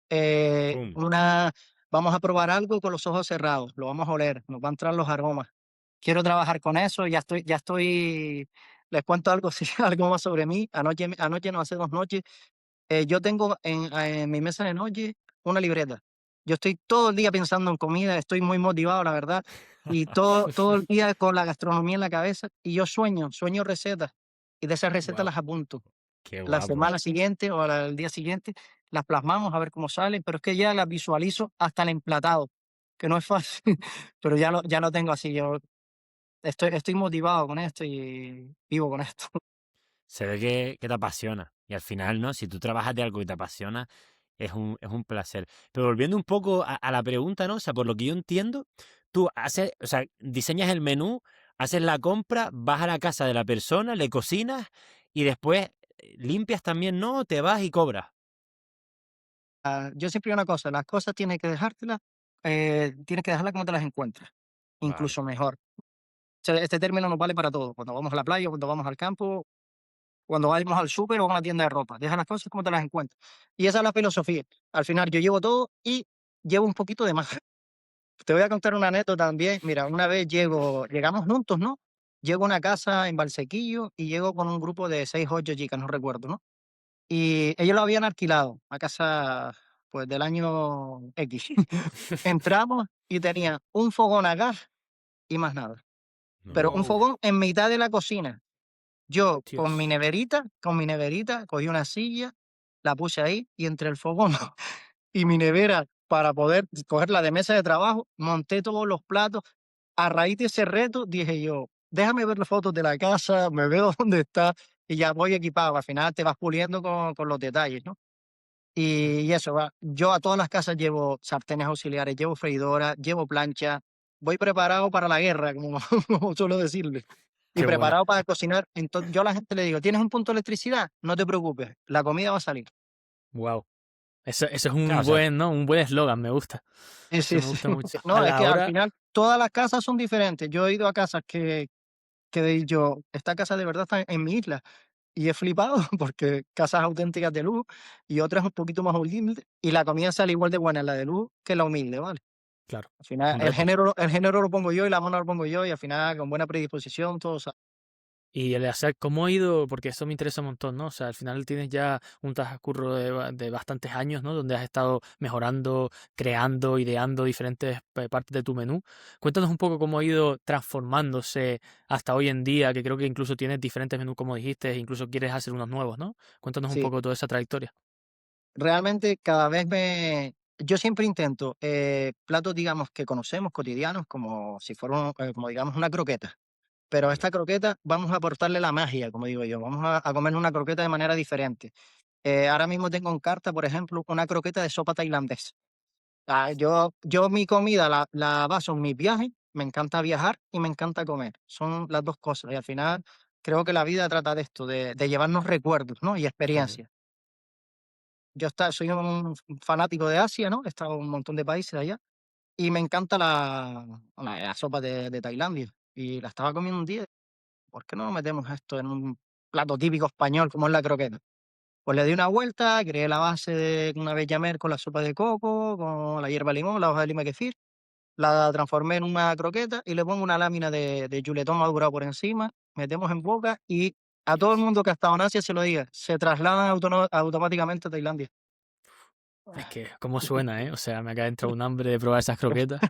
Eh, Pum. una, Vamos a probar algo con los ojos cerrados, lo vamos a oler, nos van a entrar los aromas. Quiero trabajar con eso, les cuento algo, sí, algo más sobre mí. Anoche, no, hace 2 noches, yo tengo en mi mesa de noche una libreta. Yo estoy todo el día pensando en comida, estoy muy motivado, la verdad, y todo el día con la gastronomía en la cabeza, y yo sueño recetas, y de esas recetas Wow. las apunto. Qué La guapo. semana siguiente o el día siguiente las plasmamos a ver cómo salen, pero es que ya las visualizo hasta el emplatado, que no es fácil, pero ya lo tengo así. Yo estoy motivado con esto y vivo con esto. Se ve que te apasiona. Y al final, ¿no? Si tú trabajas de algo que te apasiona, es un placer. Pero volviendo un poco a la pregunta, ¿no? O sea, por lo que yo entiendo, tú haces, o sea, diseñas el menú, haces la compra, vas a la casa de la persona, le cocinas y después limpias también, ¿no? Te vas y cobras. Yo siempre digo una cosa, las cosas tienes que dejarlas como te las encuentras, Vale. incluso mejor. O sea, este término nos vale para todo, cuando vamos a la playa, cuando vamos al campo, cuando vamos al súper o a una tienda de ropa. Deja las cosas como te las encuentras. Y esa es la filosofía. Al final yo llevo todo y llevo un poquito de más. Te voy a contar una anécdota también. Mira, una vez llegamos juntos, ¿no? Llego a una casa en Valsequillo y llego con un grupo de 6 8 chicas, no recuerdo, ¿no? Y ellos lo habían alquilado, a casa, pues, del año X. Entramos y tenían un fogón a gas y más nada. Pero un No. Wow. fogón en mitad de la cocina. Yo Dios. con mi neverita, cogí una silla, la puse ahí y entre el fogón y mi nevera para poder cogerla de mesa de trabajo, monté todos los platos. A raíz de ese reto dije yo, déjame ver las fotos de la casa, me veo dónde está y ya voy equipado. Al final te vas puliendo con los detalles, ¿no? Claro. Y eso va. Yo a todas las casas llevo sartenes auxiliares, llevo freidora, llevo plancha. voy preparado para la guerra, como, como suelo decirle, y Qué buena. preparado para cocinar. Entonces yo a la gente le digo, ¿tienes un punto de electricidad? No te preocupes, la comida va a salir. Wow. Eso es Claro, un o sea, buen, ¿no? Un buen eslogan, me gusta. Sí, Eso sí, me sí. gusta mucho. A No, es la que al hora, final todas las casas son diferentes. Yo he ido a casas que he dicho, esta casa de verdad está en mi isla. Y he flipado porque casas auténticas de luz y otras un poquito más humildes. Y la comida sale igual de buena en la de luz que en la humilde, ¿vale? claro, Al final un reto. el género lo pongo yo y la mano lo pongo yo y al final con buena predisposición todo sale. Y Eleazar, ¿cómo ha ido? Porque eso me interesa un montón, ¿no? O sea, al final tienes ya un transcurso de bastantes años, ¿no? Donde has estado mejorando, creando, ideando diferentes partes de tu menú. Cuéntanos un poco cómo ha ido transformándose hasta hoy en día, que creo que incluso tienes diferentes menús, como dijiste, e incluso quieres hacer unos nuevos, ¿no? Cuéntanos un Sí, poco toda esa trayectoria. realmente cada vez yo siempre intento platos, digamos, que conocemos cotidianos, como si fueran, como digamos, una croqueta. Pero vale. esta croqueta vamos a aportarle la magia, como digo yo, vamos a comer una croqueta de manera diferente. Ahora mismo tengo en carta, por ejemplo, una croqueta de sopa tailandesa. Yo mi comida la baso en mis viajes, me encanta viajar y me encanta comer. Son las dos cosas. Y al final creo que la vida trata de esto, de llevarnos recuerdos, ¿no? Y Ujú. experiencias. Soy un fanático de Asia, ¿no? He estado en un montón de países allá y me encanta la sopa de Tailandia. Y la estaba comiendo un día. ¿Por qué no metemos esto en un plato típico español como es la croqueta? Pues le di una vuelta, creé la base de una bechamel con la sopa de coco, con la hierba limón, la hoja de lima kefir, la transformé en una croqueta y le pongo una lámina de chuletón madurado por encima, metemos en boca y a todo el Dios. mundo que ha estado en Asia se lo diga, se trasladan automáticamente a Tailandia. Es que, ¿cómo suena, eh? O sea, me acaba de entrar un hambre de probar esas croquetas.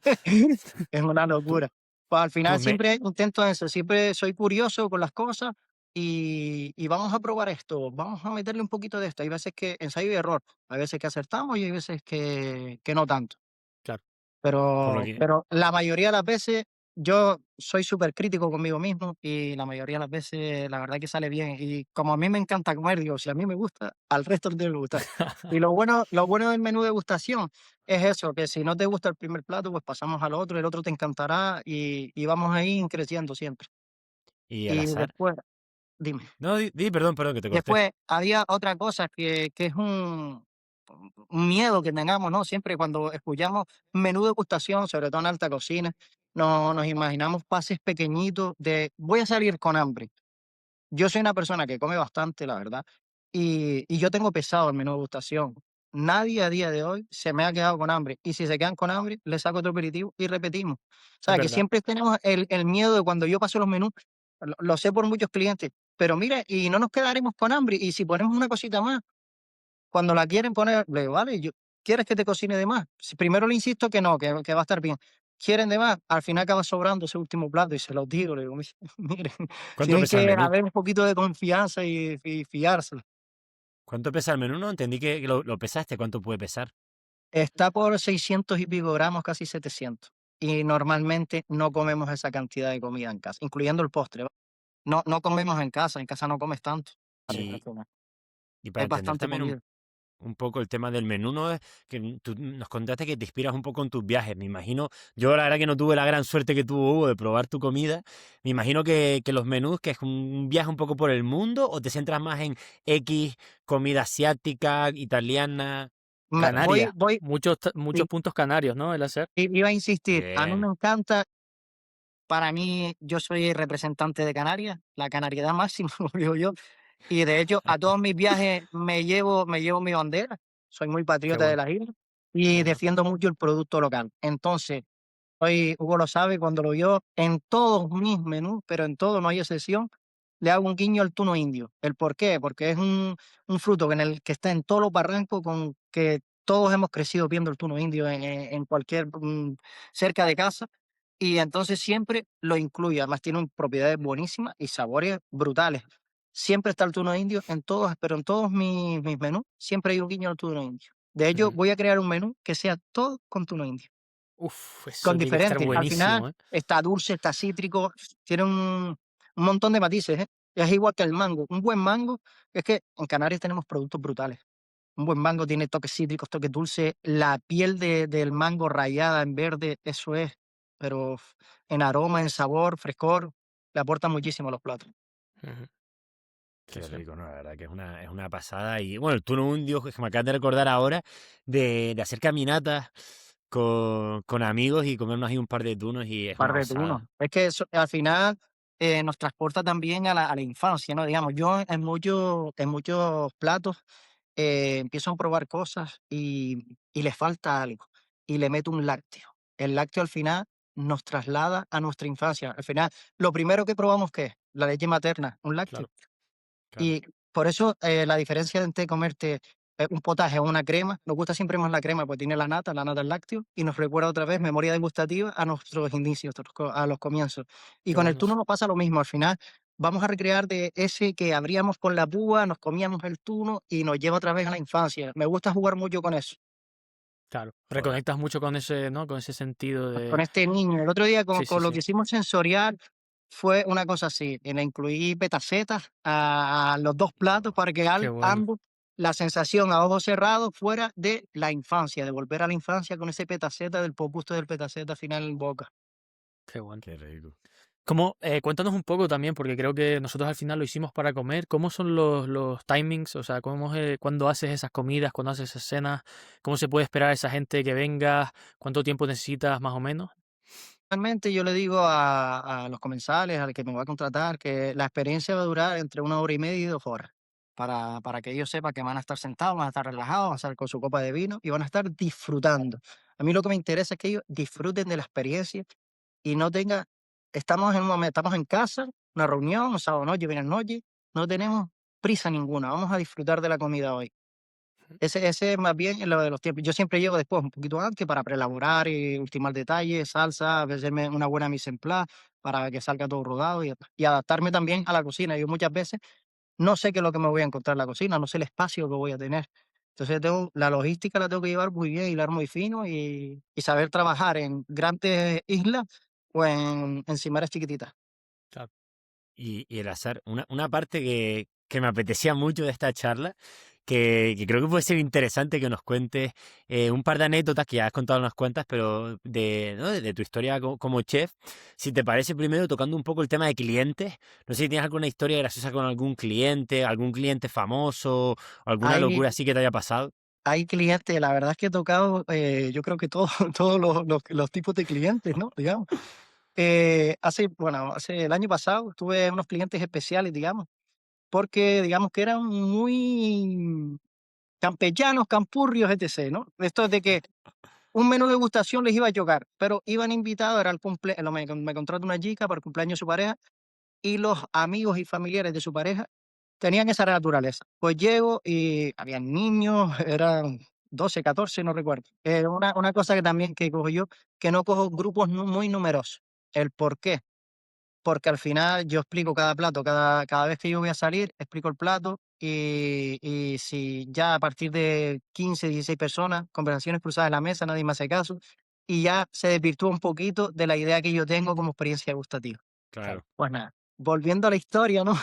Es una locura. Pues al final Pues me, siempre intento eso, siempre soy curioso con las cosas y vamos a probar esto, vamos a meterle un poquito de esto. Hay veces que ensayo y error, hay veces que acertamos y hay veces que no tanto. claro, por lo que Pero la mayoría de las veces yo soy súper crítico conmigo mismo y la mayoría de las veces la verdad que sale bien. Y como a mí me encanta comer, digo, si a mí me gusta, al resto le debe gustar. Y lo bueno del menú de degustación es eso, que si no te gusta el primer plato, pues pasamos al otro, el otro te encantará y vamos ahí creciendo siempre. Y al Y azar. después, dime. No, perdón, perdón, que te corté. Después había otra cosa que es un miedo que tengamos, ¿no? Siempre cuando escuchamos menú degustación, sobre todo en alta cocina, no, nos imaginamos pases pequeñitos de voy a salir con hambre. Yo soy una persona que come bastante, la verdad, y yo tengo pesado el menú degustación. Nadie a día de hoy se me ha quedado con hambre. Y si se quedan con hambre, le saco otro aperitivo y repetimos. O es sea, que verdad. siempre tenemos el miedo de cuando yo paso los menús, lo sé por muchos clientes, pero mira, y no nos quedaremos con hambre. Y si ponemos una cosita más, cuando la quieren poner, le digo, vale, ¿quieres que te cocine de más? Si primero le insisto que no, que va a estar bien. Quieren de más, al final acaba sobrando ese último plato y se los digo, le digo, miren, ¿Cuánto tienen pesa el que menú? haber un poquito de confianza y fiarse. ¿Cuánto pesa el menú? No entendí que lo pesaste. ¿Cuánto puede pesar? Está por 600 y pico gramos, casi 700. Y normalmente no comemos esa cantidad de comida en casa, incluyendo el postre. ¿Va? No, no comemos en casa no comes tanto. Y, y para Es entender bastante también comida. un poco el tema del menú, ¿no? Es que tú nos contaste que te inspiras un poco en tus viajes. Me imagino, yo la verdad que no tuve la gran suerte que tuvo Hugo de probar tu comida. Me imagino que los menús, que es un viaje un poco por el mundo, o te centras más en X, comida asiática, italiana. Canarias, Voy, muchos sí, puntos canarios, ¿no? El hacer. iba a insistir, a mí me Bien. encanta. Para mí, yo soy representante de Canarias, la canariedad máxima, como digo yo. Y de hecho, a todos mis viajes me llevo mi bandera. Soy muy Qué patriota de bueno, las islas qué y bueno. defiendo mucho el producto local. Entonces, hoy Hugo lo sabe, cuando lo vio en todos mis menús, pero en todo, no hay excepción, le hago un guiño al tuno indio. ¿El por qué? Porque es un fruto que está en todos los barrancos con que todos hemos crecido viendo el tuno indio en cualquier cerca de casa. Y entonces siempre lo incluye. Además, tiene propiedades buenísimas y sabores brutales. Siempre está el tuno indio en todos, pero en todos mis menús siempre hay un guiño al tuno indio. De hecho, Ujú. voy a crear un menú que sea todo con tuno indio. Uf, Con eso tiene que estar diferentes. Al final buenísimo, ¿eh? está dulce, está cítrico, tiene un montón de matices, ¿eh? Es igual que el mango. Un buen mango, es que en Canarias tenemos productos brutales. Un buen mango tiene toques cítricos, toques dulces. La piel del mango rayada en verde, eso es. pero en aroma, en sabor, frescor, le aportan muchísimo a los platos. Ujú. Sí, Qué sí. rico, ¿no? La verdad que es una pasada. Y bueno, el turno un dios que me acabas de recordar ahora de hacer caminatas con amigos y comernos ahí un par de tunos y es una Par de tunos. gozada. Es que eso al final, nos transporta también a la infancia, ¿no? Digamos, yo en muchos platos, empiezo a probar cosas y le falta algo, y le meto un lácteo. El lácteo al final nos traslada a nuestra infancia. Al final, lo primero que probamos, ¿qué es? La leche materna, un lácteo. Claro, claro. Y por eso, la diferencia entre comerte, un potaje o una crema, nos gusta siempre más la crema, porque tiene la nata, el lácteo, y nos recuerda otra vez memoria degustativa a nuestros inicios, a los comienzos. Y Qué con el bueno tuno eso. nos pasa lo mismo, al final vamos a recrear de ese que abríamos con la púa, nos comíamos el tuno y nos lleva otra vez a la infancia. Me gusta jugar mucho con eso. Claro. Joder, Reconectas mucho con ese, ¿no? Con ese sentido Con de. este niño. El otro día Sí, sí, con lo que sí. hicimos sensorial fue una cosa así, le incluí petacetas a los 2 platos para que Qué bueno, ambos la sensación a ojos cerrados fuera de la infancia, de volver a la infancia con ese petaceta, del gusto del petaceta final en boca. qué bueno. qué rico. ¿Cómo, cuéntanos un poco también, porque creo que nosotros al final lo hicimos para comer, ¿cómo son los timings? O sea, ¿cómo es, cuándo haces esas comidas, cuándo haces esas cenas? ¿Cómo se puede esperar a esa gente que venga? ¿Cuánto tiempo necesitas más o menos? Realmente yo le digo a los comensales, al que me va a contratar, que la experiencia va a durar entre 1 hora y media y 2 horas, para que ellos sepan que van a estar sentados, van a estar relajados, van a estar con su copa de vino y van a estar disfrutando. A mí lo que me interesa es que ellos disfruten de la experiencia y no tenga estamos en un momento, estamos en casa, una reunión, un sábado noche, viernes noche, no tenemos prisa ninguna, vamos a disfrutar de la comida hoy. Ese más bien es lo de los tiempos. Yo siempre llego después, un poquito antes, para preelaborar y ultimar detalles, salsa, hacerme una buena mise en place para que salga todo rodado y adaptarme también a la cocina. Yo muchas veces no sé qué es lo que me voy a encontrar en la cocina, no sé el espacio que voy a tener. Entonces la logística la tengo que llevar muy bien, hilar muy fino y saber trabajar en grandes islas o en cimaras chiquititas. Claro. Y el azar, una parte que me apetecía mucho de esta charla, que creo que puede ser interesante que nos cuentes un par de anécdotas que ya has contado unas cuantas, pero ¿no? de tu historia como chef. Si te parece, primero tocando un poco el tema de clientes. No sé si tienes alguna historia graciosa con algún cliente famoso, o alguna Hay, locura así que te haya pasado. hay clientes, la verdad es que he tocado, yo creo que todos todos los tipos de clientes, ¿no? Digamos. Hace el año pasado tuve unos clientes especiales, digamos, porque digamos que eran muy campechanos, campurrios, etc., ¿no? Esto de que un menú de degustación les iba a chocar, pero iban invitados, era el me contrata una chica para el cumpleaños de su pareja y los amigos y familiares de su pareja tenían esa naturaleza. Pues llego y habían niños, eran 12, 14, no recuerdo. Una cosa que también que cojo yo, que no cojo grupos muy numerosos. ¿El por qué? Porque al final yo explico cada plato, cada vez que yo voy a salir, explico el plato y si ya a partir de 15, 16 personas, conversaciones cruzadas en la mesa, nadie me hace caso y ya se desvirtúa un poquito de la idea que yo tengo como experiencia gustativa. Claro. Claro. Pues nada, volviendo a la historia, ¿no?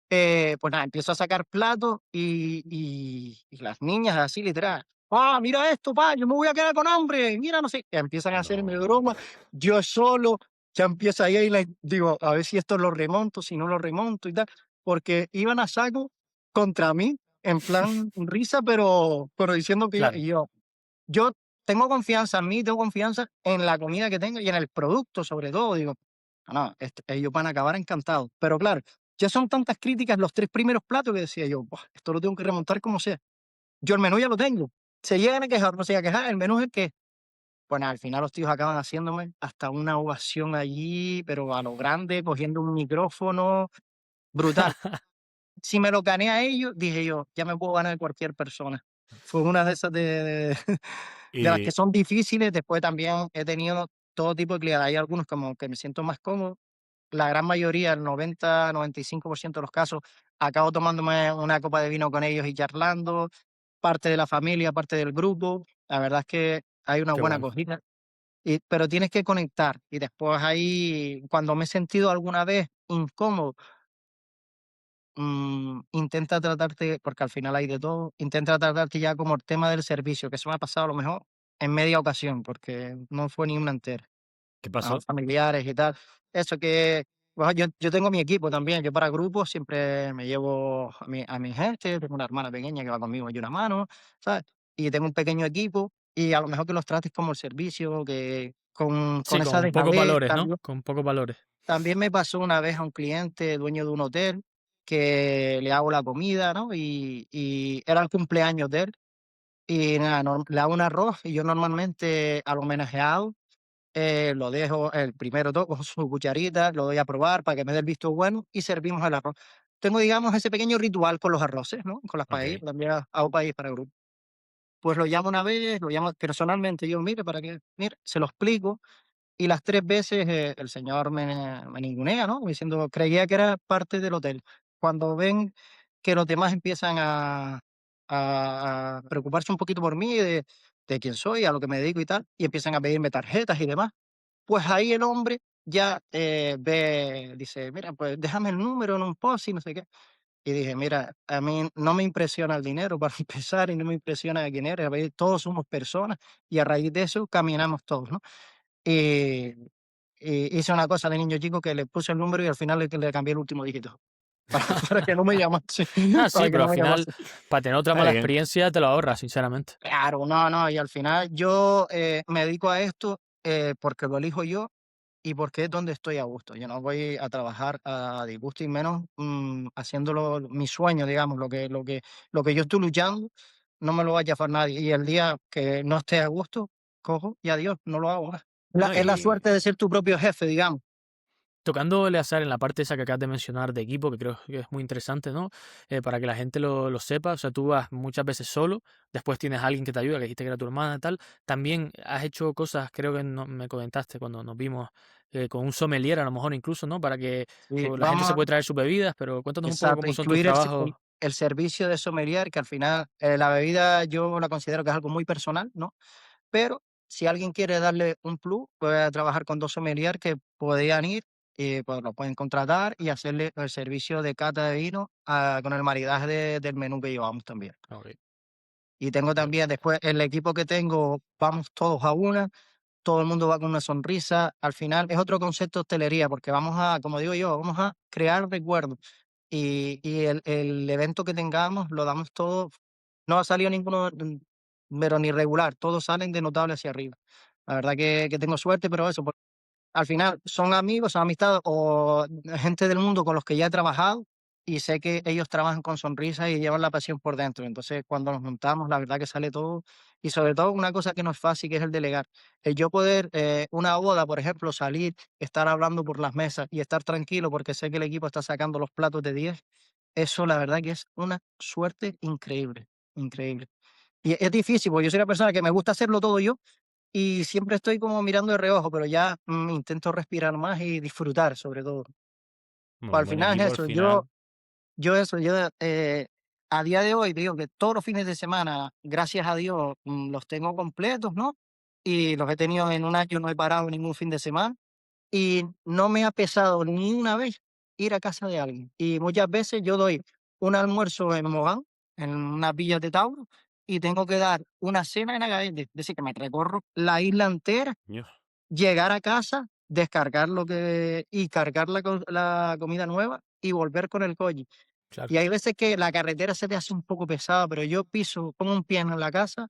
Pues nada, empiezo a sacar platos y las niñas así literal. Ah, mira esto, pa, yo me voy a quedar con hambre. Mira, no sé. Empiezan a hacerme No. broma. Yo solo ya empieza ahí digo, a ver si esto lo remonto, si no lo remonto y tal. Porque iban a saco contra mí, en plan risa, pero diciendo que Claro. yo tengo confianza en mí, tengo confianza en la comida que tengo y en el producto, sobre todo. Digo, no, ellos van a acabar encantados. Pero claro, ya son tantas críticas los 3 primeros platos que decía yo: "Buah, esto lo tengo que remontar como sea". Yo el menú ya lo tengo. Se llegan a quejar, no se llegan a quejar, el menú es el que es. Pues nada, al final los tíos acaban haciéndome hasta una ovación allí, pero a lo grande, cogiendo un micrófono, brutal. Si me lo gané a ellos, dije yo: "Ya me puedo ganar cualquier persona". Fue una de esas de las que Y, son difíciles. Después también he tenido todo tipo de clientes. Hay algunos como que me siento más cómodo. La gran mayoría, el 90, 95% de los casos, acabo tomándome una copa de vino con ellos y charlando, parte de la familia, parte del grupo. La verdad es que hay una Qué buena bueno. acogida, pero tienes que conectar. Y después ahí, cuando me he sentido alguna vez incómodo, intenta tratarte, porque al final hay de todo, intenta tratarte ya como el tema del servicio, que eso me ha pasado a lo mejor en media ocasión, porque no fue ni una entera. ¿Qué pasó? familiares y tal. Eso que, bueno, yo tengo mi equipo también. Yo para grupos siempre me llevo a mi gente. Tengo una hermana pequeña que va conmigo y una mano, ¿sabes? Y tengo un pequeño equipo y a lo mejor que los trates como el servicio, que con Sí, esa con pocos dejadez valores, ¿no? también. Con pocos valores. También me pasó una vez a un cliente, dueño de un hotel, que le hago la comida, ¿no? Y era el cumpleaños de él. Y nada, le hago un arroz y yo normalmente al homenajeado lo dejo el primero todo con su cucharita, lo doy a probar para que me dé el visto bueno y servimos el arroz. Tengo, digamos, ese pequeño ritual con los arroces, ¿no? Con las paellas, Ok. también hago paellas para grupo. Pues lo llamo una vez, lo llamo personalmente, yo, mire, para que, mire, se lo explico y las 3 veces, el señor me ningunea, ¿no? Diciendo creía que era parte del hotel. Cuando ven que los demás empiezan a preocuparse un poquito por mí, de quién soy, a lo que me dedico y tal, y empiezan a pedirme tarjetas y demás, pues ahí el hombre ya, dice: "Mira, pues déjame el número en un post y no sé qué". Y dije: "Mira, a mí no me impresiona el dinero para empezar y no me impresiona quién eres, a ver, todos somos personas y a raíz de eso caminamos todos", ¿no? Y hice una cosa de niño chico que le puse el número y al final le cambié el último dígito para que no me llamase, Ah, para sí, que pero no al me final, llamase. para tener otra Está mala bien. experiencia, te lo ahorras, sinceramente. Claro, no, no, y al final yo, me dedico a esto, porque lo elijo yo y porque es donde estoy a gusto. Yo no voy a trabajar a disgusto y menos, haciéndolo mi sueño, digamos, lo que yo estoy luchando, no me lo va a chafar nadie. Y el día que no esté a gusto, cojo y adiós, no lo hago más. La No, es la suerte de ser tu propio jefe, digamos. Tocando Eleazar en la parte esa que acabas de mencionar de equipo, que creo que es muy interesante, ¿no? Para que la gente lo sepa, o sea, tú vas muchas veces solo, después tienes a alguien que te ayuda, que dijiste que era tu hermana y tal. También has hecho cosas, creo que me comentaste cuando nos vimos, con un sommelier a lo mejor incluso, ¿no? Para que Sí, la gente vamos se a puede traer sus bebidas, pero cuéntanos un poco exacto, cómo son tus incluir el se trabajos. el servicio de sommelier, que al final, la bebida yo la considero que es algo muy personal, ¿no? Pero si alguien quiere darle un plus, puede trabajar con 2 sommelier que podían ir y, pues, lo pueden contratar y hacerle el servicio de cata de vino, con el maridaje del menú que llevamos también. Ok, Y tengo ok, también después el equipo que tengo, vamos todos a una, todo el mundo va con una sonrisa. Al final es otro concepto de hostelería, porque vamos a, como digo yo, vamos a crear recuerdos. Y el evento que tengamos lo damos todo, no ha salido ninguno, pero ni regular, todos salen de notable hacia arriba. La verdad que tengo suerte, pero eso, al final son amigos, son amistades o gente del mundo con los que ya he trabajado y sé que ellos trabajan con sonrisas y llevan la pasión por dentro. Entonces, cuando nos juntamos, la verdad que sale todo. Y sobre todo una cosa que no es fácil, que es el delegar. El yo poder, una boda, por ejemplo, salir, estar hablando por las mesas y estar tranquilo porque sé que el equipo está sacando los platos de 10, eso la verdad que es una suerte increíble, increíble. Y es difícil, porque yo soy una persona que me gusta hacerlo todo yo y siempre estoy como mirando de reojo, pero ya, intento respirar más y disfrutar, sobre todo. Bueno, Pues un al buen final equipo es al eso, yo final. yo eso, yo, a día de hoy digo que todos los fines de semana, gracias a Dios, los tengo completos, ¿no? Y los he tenido en un año, no he parado ningún fin de semana, y no me ha pesado ni una vez ir a casa de alguien. Y muchas veces yo doy un almuerzo en Mogán, en unas villas de Tauro, y tengo que dar una cena en Agadir, es decir, que me recorro la isla entera, Ño, llegar a casa, descargar lo que y cargar la comida nueva y volver con el coche. claro. Y hay veces que la carretera se te hace un poco pesada, pero yo piso, pongo un pie en la casa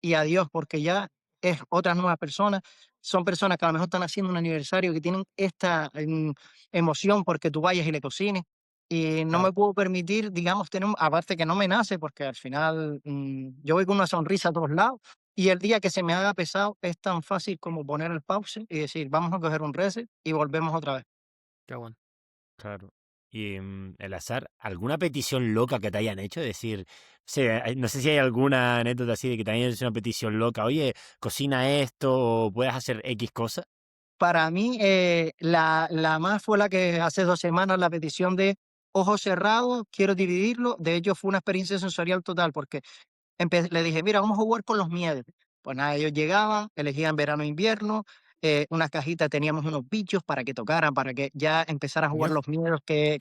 y adiós, porque ya es otras nuevas personas. Son personas que a lo mejor están haciendo un aniversario, que tienen esta, emoción porque tú vayas y le cocines. Y no Claro. me puedo permitir, digamos, tener aparte que no me nace, porque al final, yo voy con una sonrisa a todos lados, y el día que se me haga pesado es tan fácil como poner el pause y decir: "Vamos a coger un reset y volvemos otra vez". Qué bueno. claro. Y el azar, ¿alguna petición loca que te hayan hecho? Es decir, no sé si hay alguna anécdota así de que te hayan hecho una petición loca. Oye, cocina esto o puedes hacer X cosa. Para mí, la más fue la que hace 2 semanas, la petición de ojos cerrados, quiero dividirlo. De hecho, fue una experiencia sensorial total, porque le dije: "Mira, vamos a jugar con los miedos". Pues nada, ellos llegaban, elegían verano e invierno, una cajita teníamos unos bichos para que tocaran, para que ya empezara a jugar Ño. los miedos que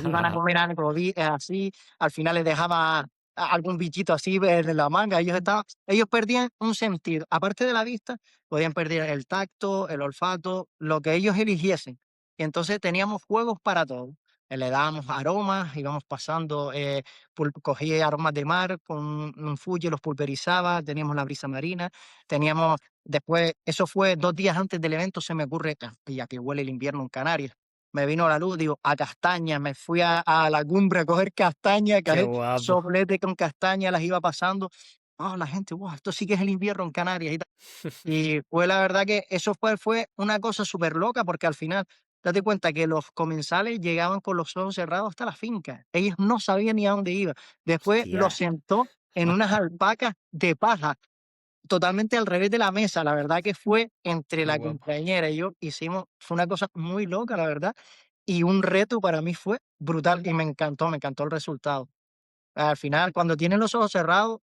iban a comer algo así. Al final les dejaba algún bichito así en la manga. Ellos perdían un sentido. Aparte de la vista, podían perder el tacto, el olfato, lo que ellos eligiesen. Y entonces teníamos juegos para todo. Le dábamos aromas, íbamos pasando, cogía aromas de mar con un Fuji, los pulverizaba, teníamos la brisa marina, teníamos después, eso fue 2 días antes del evento, se me ocurre, ya que huele el invierno en Canarias. Me vino la luz, digo, a castaña, me fui a la cumbre a coger castaña, Qué cogí guapo. soplete con castaña, las iba pasando. La gente, wow, esto sí que es el invierno en Canarias y tal. Y fue la verdad que eso fue una cosa súper loca porque al final, date cuenta que los comensales llegaban con los ojos cerrados hasta la finca. Ellos no sabían ni a dónde iba. Después Hostia. los sentó en unas alpacas de paja totalmente al revés de la mesa. La verdad que fue entre Qué la guapo. cumpleañera y yo hicimos, fue una cosa muy loca, la verdad. Y un reto para mí fue brutal y me encantó el resultado. Al final, cuando tienen los ojos cerrados,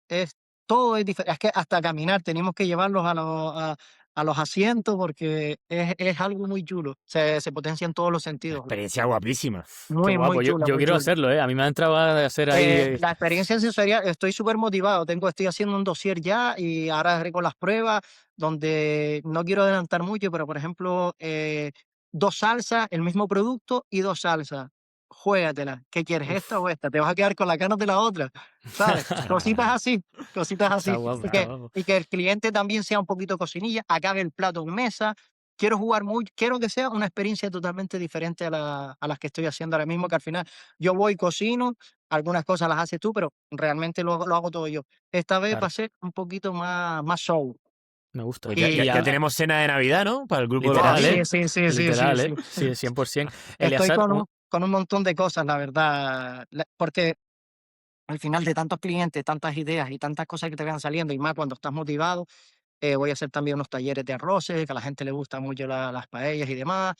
todo es diferente. Es que hasta caminar tenemos que llevarlos a los asientos porque es algo muy chulo. Se potencian todos los Una sentidos. experiencia guapísima. Qué Muy, muy guapo. Yo, chula, yo muy quiero chula. hacerlo, ¿eh? A mí me ha entrado ganas de hacer ahí. La experiencia sensorial, estoy súper motivado. Estoy haciendo un dossier ya y ahora haré con las pruebas, donde no quiero adelantar mucho, pero por ejemplo, 2 salsas, el mismo producto y 2 salsas. Juégatela. ¿Qué quieres, esta Uf. o esta? Te vas a quedar con las ganas de la otra, ¿sabes? Cositas así, cositas Está así. guapo, Y está que, guapo. y que el cliente también sea un poquito cocinilla, acabe el plato en mesa. Quiero que sea una experiencia totalmente diferente a las que estoy haciendo ahora mismo, que al final yo voy, cocino, algunas cosas las haces tú, pero realmente lo hago todo yo. Esta vez va Claro, a ser un poquito más show. me gusta. Pues ya, Y ya, ya tenemos cena de Navidad, ¿no? Para el grupo de los Literal, ¿eh? sí, amigos. sí, sí, sí, sí, Literal, sí. ¿eh? Sí, 100%. Estoy Eleazar, con un montón de cosas, la verdad, porque al final de tantos clientes, tantas ideas y tantas cosas que te van saliendo, y más cuando estás motivado, voy a hacer también unos talleres de arroces, que a la gente le gusta mucho las paellas y demás.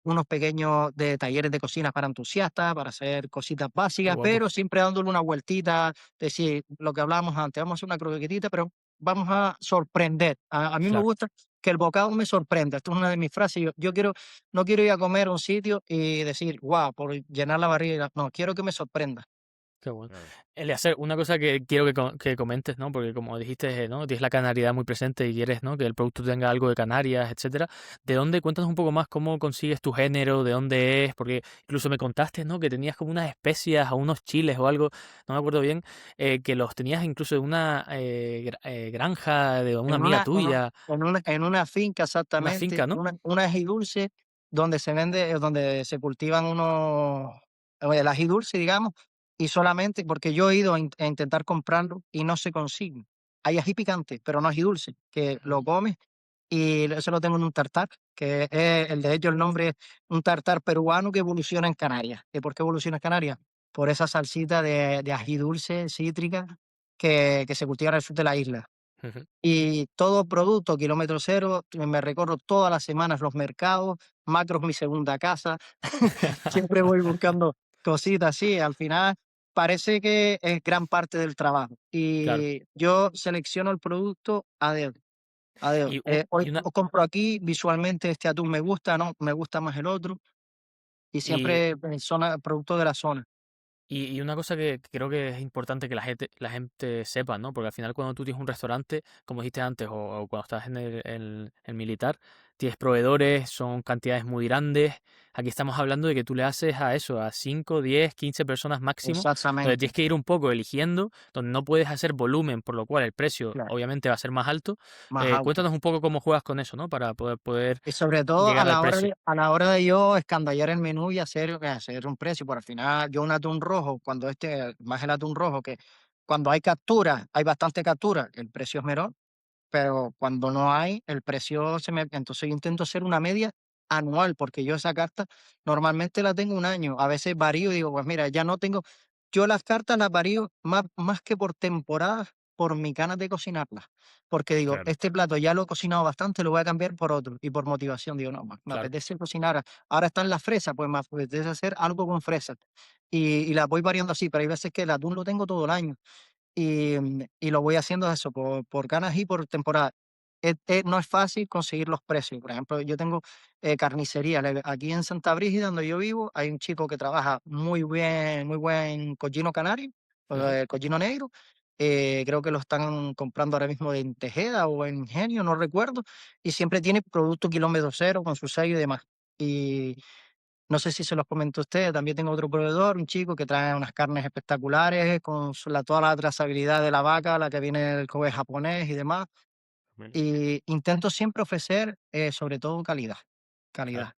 Unos pequeños de talleres de cocina para entusiastas, para hacer cositas qué básicas, guapo. pero siempre dándole una vueltita, decir lo que hablábamos antes, vamos a hacer una croquetita, pero vamos a sorprender. A mí me Claro, gusta que el bocado me sorprenda. Esto es una de mis frases. Yo no quiero ir a comer a un sitio y decir, wow, por llenar la barriga. No, quiero que me sorprenda. qué bueno. Claro. Eliezer, una cosa que quiero que comentes, ¿no? Porque como dijiste, ¿no? Tienes la canariedad muy presente y quieres, ¿no? Que el producto tenga algo de Canarias, etcétera. ¿De dónde? Cuéntanos un poco más cómo consigues tu género, de dónde es, porque incluso me contaste, ¿no? Que tenías como unas especias o unos chiles o algo, no me acuerdo bien, que los tenías incluso de una granja de una En amiga una, en un- tuya, en una finca una exactamente, finca, ¿no? una dulce donde se vende, donde se cultivan el ají dulce, digamos, y solamente porque yo he ido a intentar comprarlo y no se consigue. Hay ají picante, pero no ají dulce, que lo Mm, comes y eso lo tengo en un tartar, que es de hecho el nombre es un tartar peruano que evoluciona en Canarias. ¿Y por qué evoluciona en Canarias? Por esa salsita de ají dulce, cítrica, que se cultiva en el sur de la isla. ujú. Y todo producto kilómetro cero, me recorro todas las semanas los mercados, Macro es mi segunda casa, siempre voy buscando cositas así, al final parece que es gran parte del trabajo. Claro. Y yo selecciono el producto a dedo, a dedo. Y, Hoy y una, compro aquí, visualmente este atún me gusta, no, me gusta más el otro, y y, siempre zona, producto de la zona. y una cosa que creo que es importante que la gente sepa, ¿no? Porque al final cuando tú tienes un restaurante, como dijiste antes, o cuando estás en el militar, tienes proveedores, son cantidades muy grandes. Aquí estamos hablando de que tú le haces a eso, a 5, 10, 15 personas máximo. Entonces Exactamente, tienes que ir un poco eligiendo, donde no puedes hacer volumen, por lo cual el precio claro, obviamente va a ser más alto. más alto. Cuéntanos un poco cómo juegas con eso, ¿no? Para poder Y sobre todo llegar al precio. a la hora de yo escandallar el menú y hacer un precio, por al final yo un atún rojo, cuando más el atún rojo, que cuando hay captura, hay bastante captura, el precio es menor, pero cuando no hay, el precio entonces yo intento hacer una media anual, porque yo esa carta normalmente la tengo un año, a veces varío y digo, pues mira, ya no tengo, yo las cartas las varío más que por temporadas, por mi ganas de cocinarlas, porque digo, Claro. este plato ya lo he cocinado bastante, lo voy a cambiar por otro, y por motivación digo, no, me Claro, apetece cocinar, ahora están las fresas, pues me apetece hacer algo con fresas, y las voy variando así, pero hay veces que el atún lo tengo todo el año, y lo voy haciendo eso, por ganas y por temporada. No es fácil conseguir los precios. Por ejemplo, yo tengo carnicería. Aquí en Santa Brígida, donde yo vivo, hay un chico que trabaja muy bien, muy buen cochino canario, Ujú. el cochino negro. Creo que lo están comprando ahora mismo en Tejeda o en Ingenio, no recuerdo. Y siempre tiene producto kilómetro cero con su sello y demás. Y no sé si se los comento a ustedes, también tengo otro proveedor, un chico que trae unas carnes espectaculares con toda la trazabilidad de la vaca, la que viene del Kobe japonés y demás. Bueno, Y intento siempre ofrecer, sobre todo calidad, claro. calidad,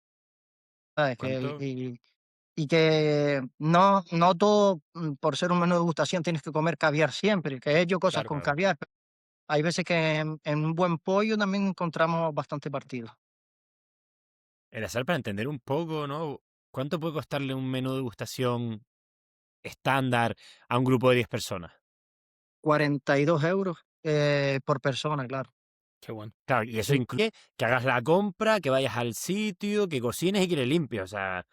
¿sabes? ¿Cuánto? Y que no todo, por ser un menú de degustación tienes que comer caviar siempre, que he hecho cosas Claro, con claro. caviar. Hay veces que en un buen pollo también encontramos bastante partido. El azar para entender un poco, ¿no? ¿Cuánto puede costarle un menú de degustación estándar a un grupo de 10 personas? 42 euros por persona, claro. Qué bueno. Claro, y eso Sí. incluye que hagas la compra, que vayas al sitio, que cocines y que le limpies. O sea,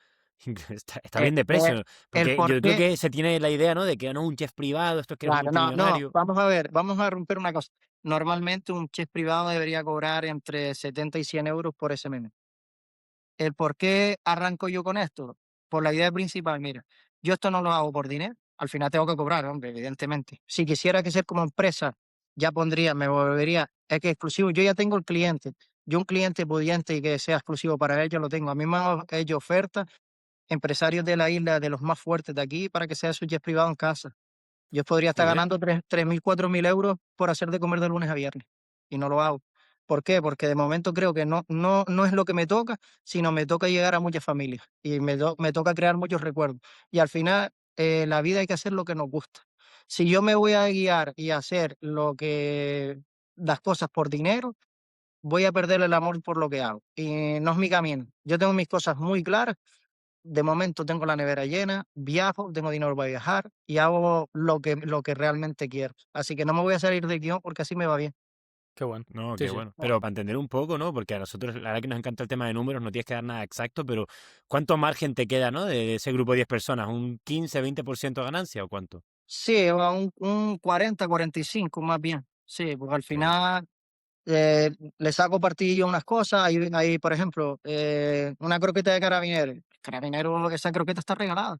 está Eh, bien de eh, precio. el Porque por yo creo qué, que se tiene la idea, ¿no? De que no, un chef privado, esto es que eres un claro, no, multimillonario. vamos a ver, vamos a romper una cosa. Normalmente un chef privado debería cobrar entre 70 y 100 euros por ese menú. ¿El por qué arranco yo con esto? Por la idea principal, mira, yo esto no lo hago por dinero, al final tengo que cobrar, hombre, evidentemente. Si quisiera que ser como empresa, ya pondría, me volvería, es que exclusivo, yo ya tengo el cliente, yo un cliente pudiente y que sea exclusivo para ellos lo tengo. A mí me han hecho ofertas empresarios de la isla, de los más fuertes de aquí, para que sea su jet privado en casa. Yo podría estar Joder. ganando 3.000, 4.000 euros por hacer de comer de lunes a viernes y no lo hago. ¿Por qué? Porque de momento creo que no es lo que me toca, sino me toca llegar a muchas familias y me toca crear muchos recuerdos. Y al final, la vida hay que hacer lo que nos gusta. Si yo me voy a guiar y hacer las cosas por dinero, voy a perder el amor por lo que hago. Y no es mi camino. Yo tengo mis cosas muy claras. De momento tengo la nevera llena, viajo, tengo dinero para viajar y hago lo que realmente quiero. Así que no me voy a salir del guión porque así me va bien. Qué bueno. No, Sí, qué sí. bueno. Pero para entender un poco, ¿no? Porque a nosotros, la verdad que nos encanta el tema de números, no tienes que dar nada exacto, pero ¿cuánto margen te queda, ¿no? De ese grupo de 10 personas, ¿un 15, 20% de ganancia o cuánto? Sí, a un 40, 45 más bien. Sí, porque al Qué bueno. final le saco partido a unas cosas. Por ejemplo, una croqueta de carabinero. Carabinero, esa croqueta está regalada.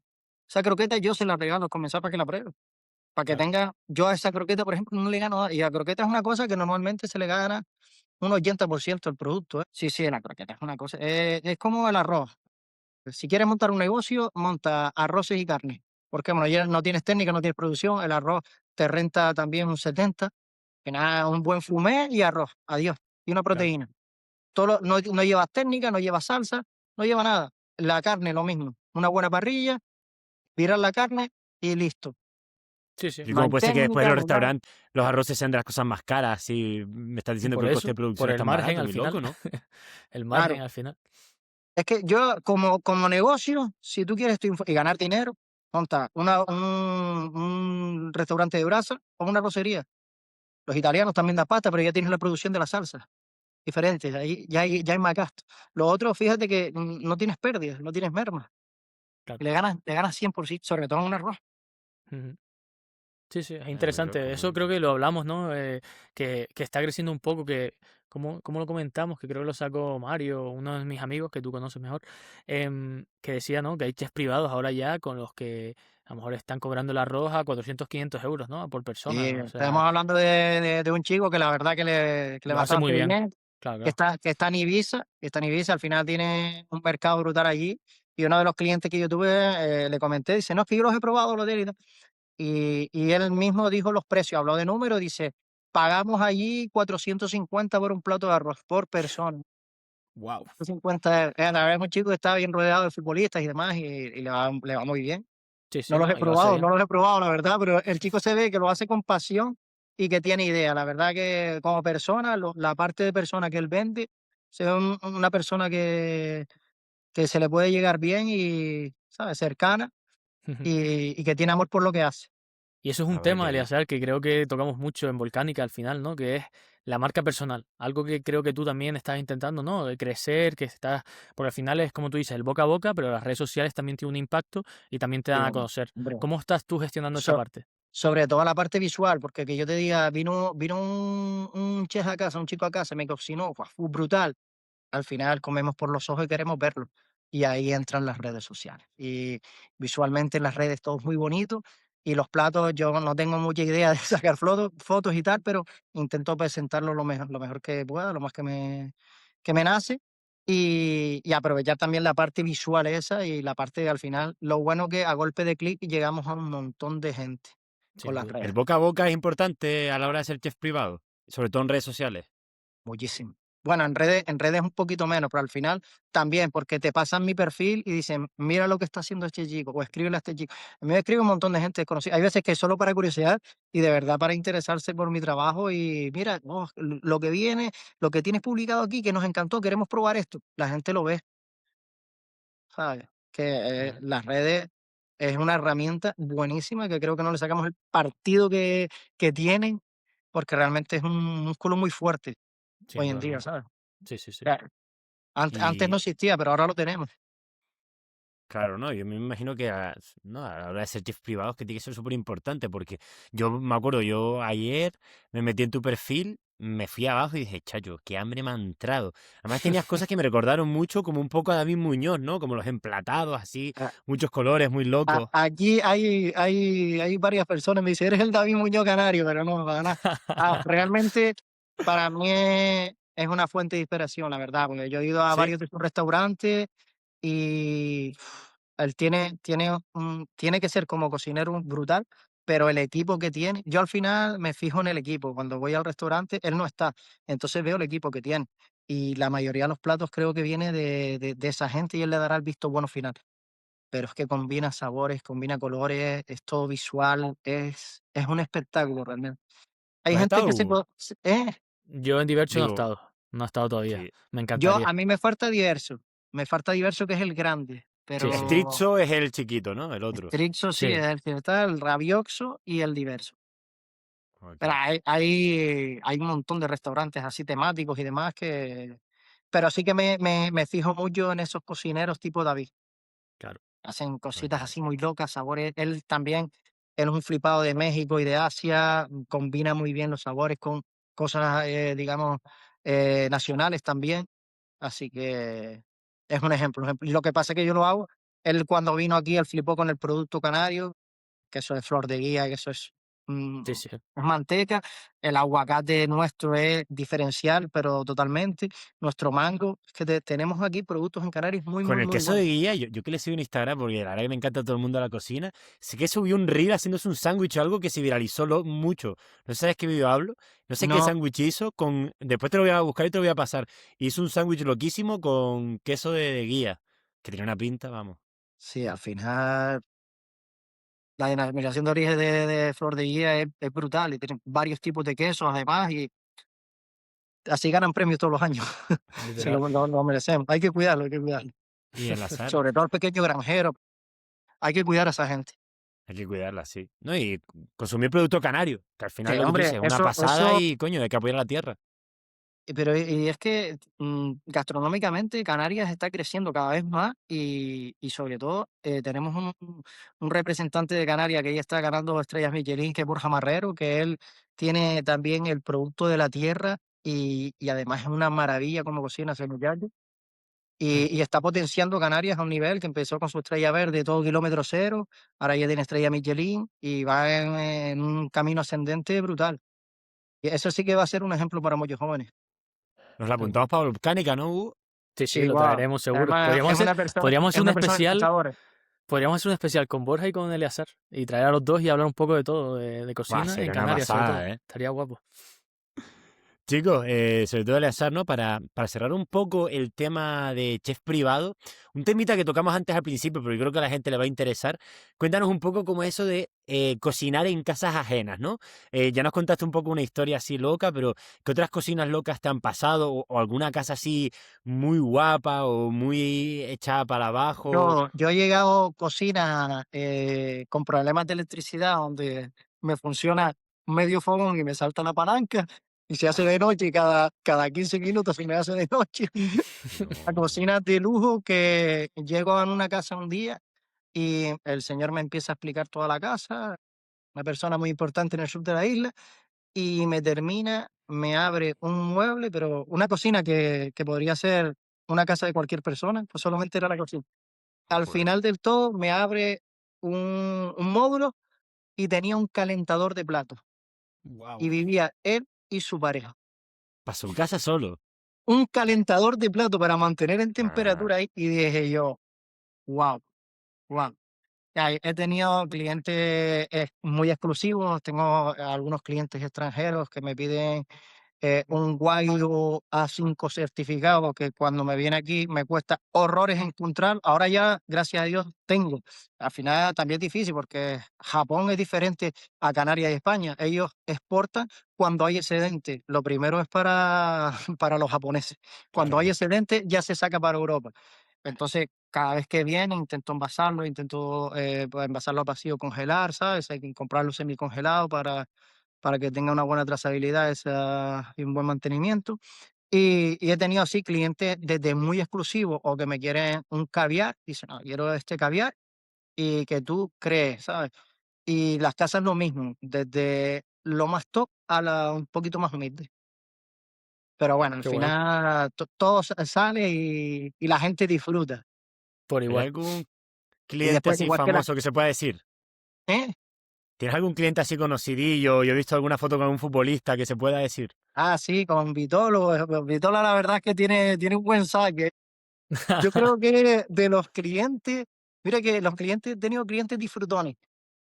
Esa croqueta yo se la regalo al comenzar para que la pruebe. Para que Claro. tenga, yo a esa croqueta, por ejemplo, no le gano nada. Y la croqueta es una cosa que normalmente se le gana un 80% del producto, ¿eh? Sí, sí, la croqueta es una cosa, es como el arroz. Si quieres montar un negocio, monta arroces y carne. Porque, bueno, ya no tienes técnica, no tienes producción, el arroz te renta también un 70, que nada, un buen fumé y arroz, adiós, y una Claro. proteína. No lleva técnica, no lleva salsa, no lleva nada. La carne, lo mismo. Una buena parrilla, virar la carne y listo. Sí, sí. ¿Y No cómo hay puede ser que después de técnica, los no hay nada. restaurantes los arroces sean de las cosas más caras? Si me estás diciendo que Por el coste eso, de producción por es el tan margen barato, al muy final. loco, ¿no? El margen Claro. al final. Es que yo, como negocio, si tú quieres y ganar dinero, monta un restaurante de brasa o una arrocería. Los italianos también dan pasta, pero ya tienes la producción de la salsa, diferente, ahí ya hay más gasto. Lo otro, fíjate que no tienes pérdidas, no tienes mermas, Claro. le ganas 100%, sobre todo en un arroz. Ujú. Sí, sí, es Muy loco, interesante. muy Eso creo loco. que lo hablamos, ¿no? Que está creciendo un poco, que como lo comentamos, que creo que lo sacó Mario, uno de mis amigos que tú conoces mejor, que decía, ¿no? Que hay chefs privados ahora ya con los que a lo mejor están cobrando la arroz a 400, 500 euros, ¿no? Por Y persona. O estamos sea, hablando de un chico que la verdad que le lo va hace muy bastante bien. bien, Claro, que claro. está en Ibiza, al final tiene un mercado brutal allí. Y uno de los clientes que yo tuve, le comenté, dice, no, es que yo los he probado los de él y tal. Y él mismo dijo los precios, habló de números, dice, pagamos allí 450 por un plato de arroz por persona. Wow. 450, la verdad es un chico que está bien rodeado de futbolistas y demás y le va muy bien. Sí, No sí, los he ¿no? Y lo hace probado, no bien. los he probado, la verdad, pero el chico se ve que lo hace con pasión y que tiene idea. La verdad que como persona, la parte de persona que él vende, una persona que se le puede llegar bien y, ¿sabes?, cercana y que tiene amor por lo que hace. Y eso es un A ver, tema, qué bien. Eleazar, que creo que tocamos mucho en Volcánica al final, ¿no? Que es la marca personal. Algo que creo que tú también estás intentando, ¿no? De crecer, que estás. Porque al final es como tú dices, el boca a boca, pero las redes sociales también tienen un impacto y también te Sí, dan a conocer. hombre. ¿Cómo estás tú gestionando esa So- parte? Sobre todo la parte visual, porque que yo te diga, vino un chef a casa, un chico a casa, me cocinó, fue brutal. Al final comemos por los ojos y queremos verlo. Y ahí entran las redes sociales. Y visualmente en las redes todo es muy bonito, Y los platos, yo no tengo mucha idea de sacar fotos y tal, pero intento presentarlo lo mejor que pueda, lo más que me nace. Y aprovechar también la parte visual esa y la parte de al final, lo bueno que a golpe de clic llegamos a un montón de gente con Sin las duda. El redes. boca a boca es importante a la hora de ser chef privado, sobre todo en redes sociales. Muchísimo. Bueno, en redes un poquito menos, pero al final también, porque te pasan mi perfil y dicen, mira lo que está haciendo este chico, o escríbele a este chico. A mí me escribe un montón de gente desconocida. Hay veces que es solo para curiosidad y de verdad para interesarse por mi trabajo y mira, oh, lo que viene, lo que tienes publicado aquí, que nos encantó, queremos probar esto. La gente lo ve, ¿sabes? Que Genial. las redes es una herramienta buenísima que creo que no le sacamos el partido que tienen, porque realmente es un músculo muy fuerte Sin hoy en duda día, alguna. ¿sabes? Sí, sí, sí. Claro. Antes no Y existía, pero ahora lo tenemos. claro, ¿no? Yo me imagino que ¿no? A la hora de ser chef privado es que tiene que ser súper importante porque yo me acuerdo, yo ayer me metí en tu perfil, me fui abajo y dije, chayo, qué hambre me ha entrado. Además tenías cosas que me recordaron mucho como un poco a David Muñoz, ¿no? Como los emplatados así, A- muchos colores, muy locos. Aquí hay varias personas, me dicen, eres el David Muñoz Canario, pero no, para nada. Realmente para mí es una fuente de inspiración, la verdad, porque yo he ido a ¿Sí? varios de sus restaurantes y él tiene que ser como cocinero brutal, pero el equipo que tiene, yo al final me fijo en el equipo. Cuando voy al restaurante, él no está, entonces veo el equipo que tiene. Y la mayoría de los platos creo que viene de esa gente y él le dará el visto bueno final. Pero es que combina sabores, combina colores, es todo visual, es un espectáculo realmente. ¿Tú Hay has gente que estado? Yo en Diverso no he Digo, estado. No he estado todavía. sí. Me yo encantaría. a mí me falta diverso que es el grande, Sí, sí. pero Strizzo es el chiquito, ¿no? El otro. Strixo sí Sí, es el que está, el Rabioxo y el diverso. Ok. Pero hay un montón de restaurantes así temáticos y demás pero sí que me fijo mucho en esos cocineros tipo David. claro. Hacen cositas Ok. así muy locas, sabores. Él es un flipado de México y de Asia, combina muy bien los sabores con cosas, digamos, nacionales también. Así que es un ejemplo. Y lo que pasa es que yo lo hago. Él cuando vino aquí, él flipó con el producto canario, que eso es flor de guía, que eso Sí, mm, sí. es manteca. El aguacate nuestro es diferencial, pero totalmente. Nuestro mango, es que tenemos aquí productos en Canarias muy, Con muy, el muy queso de buenos. guía, yo que le sigo en Instagram, porque la verdad que me encanta todo el mundo de la cocina, sí que subió un reel haciéndose un sándwich o algo que se viralizó mucho. No sabes qué vídeo hablo, no sé qué No, sándwich hizo, después te lo voy a buscar y te lo voy a pasar. Hizo un sándwich loquísimo con queso de guía, que tenía una pinta, vamos. sí, al final la denominación de origen de flor de guía es brutal y tienen varios tipos de quesos además y así ganan premios todos los años. Se Literal. lo merecemos. Hay que cuidarlo, hay que cuidarlo. Y el azar, Sobre todo el pequeño granjero. Hay que cuidar a esa gente. hay que cuidarla, sí. No, y consumir producto canario, que al final Sí, lo que tú hombre, dices, es una pasada y coño, hay que apoyar a la tierra. pero y es que gastronómicamente Canarias está creciendo cada vez más y sobre todo tenemos un representante de Canarias que ya está ganando estrellas Michelin, que es Borja Marrero, que él tiene también el producto de la tierra y además es una maravilla como cocina ese muchacho. Mm. Y está potenciando Canarias a un nivel que empezó con su estrella verde todo kilómetro cero, ahora ya tiene estrella Michelin y va en un camino ascendente brutal. Y eso sí que va a ser un ejemplo para muchos jóvenes. Nos la apuntamos para Volcánica, ¿no, Hugo? Sí, sí, Sí, lo guau. traeremos seguro. Además, Podríamos es hacer un una persona especial, encantadora. con Borja y con Eleazar. Y traer a los dos y hablar un poco de todo, de Buah, cocina en sería una Canarias, sobre todo. pasada, ¿eh? Estaría guapo. Chicos, sobre todo Eleazar, ¿no? Para cerrar un poco el tema de chef privado, un temita que tocamos antes al principio, pero yo creo que a la gente le va a interesar. Cuéntanos un poco cómo es eso de cocinar en casas ajenas, ¿no? Ya nos contaste un poco una historia así loca, pero ¿qué otras cocinas locas te han pasado? O alguna casa así muy guapa o muy echada para abajo? Yo he llegado a cocinas con problemas de electricidad donde me funciona medio fogón y me salta la palanca y se hace de noche y cada 15 minutos se me hace de noche. A No. cocinas de lujo que llego a una casa un día y el señor me empieza a explicar toda la casa, una persona muy importante en el sur de la isla, y me abre un mueble, pero una cocina que podría ser una casa de cualquier persona, pues solamente era la cocina. Al Joder. final del todo me abre un módulo y tenía un calentador de platos y Wow. vivía él y su pareja. Para su casa solo. Un calentador de plato para mantener en Ah, temperatura ahí y dije yo, wow, wow. He tenido clientes muy exclusivos, tengo algunos clientes extranjeros que me piden un Wagyu A5 certificado que cuando me viene aquí me cuesta horrores encontrar. Ahora ya, gracias a Dios, tengo. Al final también es difícil porque Japón es diferente a Canarias y España. Ellos exportan cuando hay excedente. Lo primero es para, para los japoneses. Cuando hay claro. excedente ya se saca para Europa. Entonces, cada vez que viene intento envasarlo, intento pues, envasarlo a vacío, congelar, ¿sabes? Hay que comprarlo semicongelado para que tenga una buena trazabilidad y un buen mantenimiento. Y he tenido así clientes desde muy exclusivos o que me quieren un caviar, dicen, no, quiero este caviar y que tú crees, ¿sabes? Y las casas lo mismo, desde lo más top a la un poquito más humilde. Pero bueno, al Qué guay. final todo sale y la gente disfruta. Por ¿Hay igual. algún Y cliente después, así igual que la... famoso que se pueda decir? ¿Eh? ¿Tienes algún cliente así conocidillo? Yo he visto alguna foto con un futbolista que se pueda decir. Ah, sí, con Vitolo. Vitolo la verdad es que tiene un buen saque. Yo creo que de los clientes, mira que los clientes, he tenido clientes disfrutones,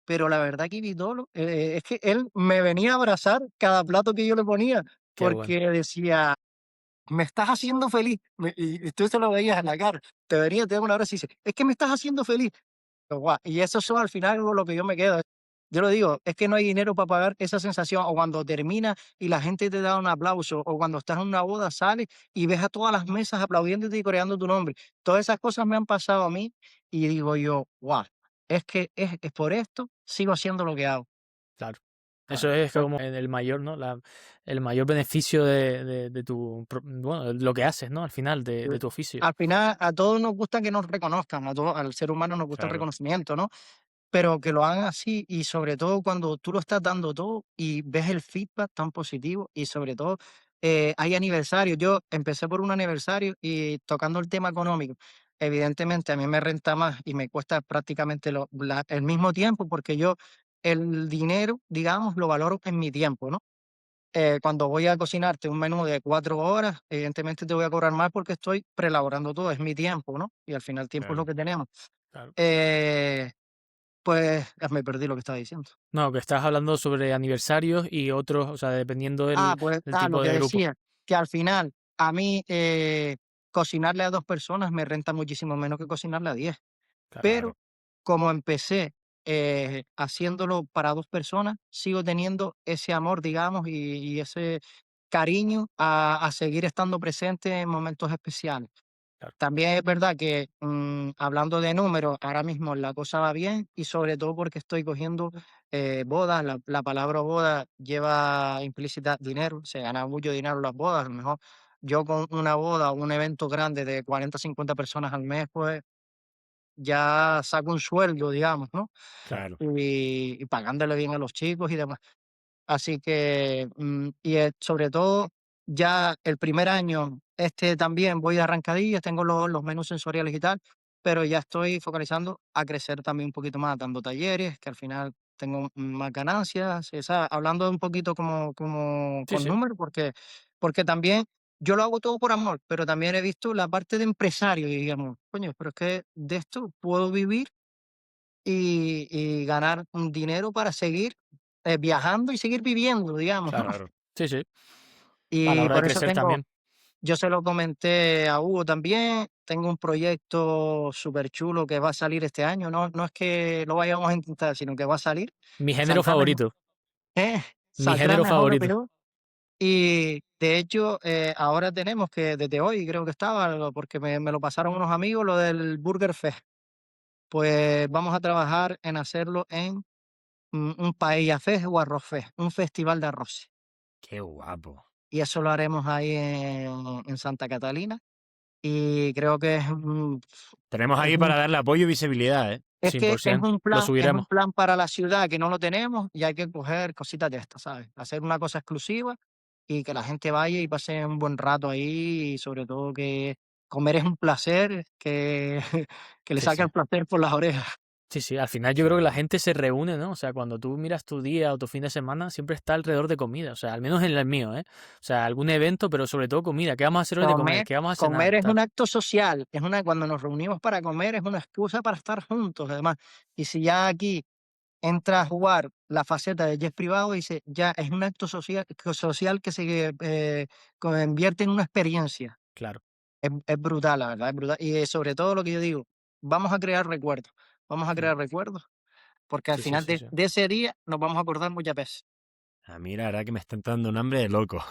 pero la verdad que Vitolo, es que él me venía a abrazar cada plato que yo le ponía, Qué bueno. porque decía, me estás haciendo feliz. Y tú se lo veías en la cara. Te da un abrazo y dice, es que me estás haciendo feliz. Guau, y eso son al final lo que yo me quedo. Yo lo digo, es que no hay dinero para pagar esa sensación, o cuando termina y la gente te da un aplauso, o cuando estás en una boda, sales y ves a todas las mesas aplaudiéndote y coreando tu nombre. Todas esas cosas me han pasado a mí y digo yo, wow, es que es por esto sigo haciendo lo que hago. Claro. Claro. Eso es Por- como el mayor, ¿no? El mayor beneficio de tu, bueno, de lo que haces, ¿no? Al final de tu oficio. Al final, a todos nos gusta que nos reconozcan, a todo, al ser humano nos gusta el Claro. reconocimiento, ¿no? Pero que lo hagan así y sobre todo cuando tú lo estás dando todo y ves el feedback tan positivo y sobre todo hay aniversarios. Yo empecé por un aniversario y tocando el tema económico. Evidentemente a mí me renta más y me cuesta prácticamente el mismo tiempo porque yo el dinero, digamos, lo valoro en mi tiempo, ¿no? Cuando voy a cocinarte un menú de 4 horas, evidentemente te voy a cobrar más porque estoy preelaborando todo, es mi tiempo, ¿no? Y al final tiempo es lo Claro. que tenemos. Claro. Eh, pues me perdí lo que estaba diciendo. No, que estás hablando sobre aniversarios y otros, o sea, dependiendo Pues, del lo tipo que de grupo. decía, que al final a mí cocinarle a 2 personas me renta muchísimo menos que cocinarle a 10. Claro. Pero Claro. como empecé haciéndolo para 2 personas, sigo teniendo ese amor, digamos, y ese cariño a seguir estando presente en momentos especiales. Claro. También es verdad que, hablando de números, ahora mismo la cosa va bien y sobre todo porque estoy cogiendo bodas. La palabra boda lleva implícita dinero, se gana mucho dinero en las bodas. A lo mejor yo con una boda o un evento grande de 40 50 personas al mes, pues ya saco un sueldo, digamos, ¿no? Claro. Y pagándole bien a los chicos y demás. Así que, sobre todo, ya el primer año, también voy de arrancadillas, tengo los menús sensoriales y tal, pero ya estoy focalizando a crecer también un poquito más, dando talleres, que al final tengo más ganancias, hablando un poquito como Sí, con sí. números, porque también yo lo hago todo por amor, pero también he visto la parte de empresario y digamos, coño, pero es que de esto puedo vivir y ganar un dinero para seguir viajando y seguir viviendo, digamos, ¿no? Claro. Sí, sí. A la Y hora de por eso crecer también. yo se lo comenté a Hugo también, tengo un proyecto súper chulo que va a salir este año, no es que lo vayamos a intentar, sino que va a salir, Mi género saldrá mejor, favorito. eh, Mi saldrá género mejor o favorito. peor. Y de hecho, ahora tenemos que, desde hoy creo que estaba, porque me lo pasaron unos amigos, lo del Burger Fest. Pues vamos a trabajar en hacerlo en un Paella Fest o Arroz Fest, un festival de arroces. Qué guapo. Y eso lo haremos ahí en Santa Catalina. Y creo que Tenemos es ahí un, para darle apoyo y visibilidad, ¿eh? es que 100%. Lo es un subiremos. plan para la ciudad que no lo tenemos y hay que coger cositas de estas, ¿sabes? Hacer una cosa exclusiva y que la gente vaya y pase un buen rato ahí y sobre todo que comer es un placer, que, que le Sí, saque sí. el placer por las orejas. Sí, sí, al final yo creo que la gente se reúne, ¿no? O sea, cuando tú miras tu día o tu fin de semana, siempre está alrededor de comida, o sea, al menos en el mío, ¿eh? O sea, algún evento, pero sobre todo comida. ¿Qué vamos a hacer hoy de comer? Comer, ¿Qué vamos a cenar? comer es Tal. un acto social, cuando nos reunimos para comer es una excusa para estar juntos, además. Y si ya aquí entra a jugar la faceta de jet privado, dice, ya es un acto social que se convierte en una experiencia. Claro. Es brutal, la verdad, es brutal. Y sobre todo lo que yo digo, vamos a crear recuerdos, vamos a Mm. crear recuerdos, porque al Sí, sí, final sí, sí. de ese día nos vamos a acordar muchas veces. A mí la verdad que me está entrando un hambre de loco.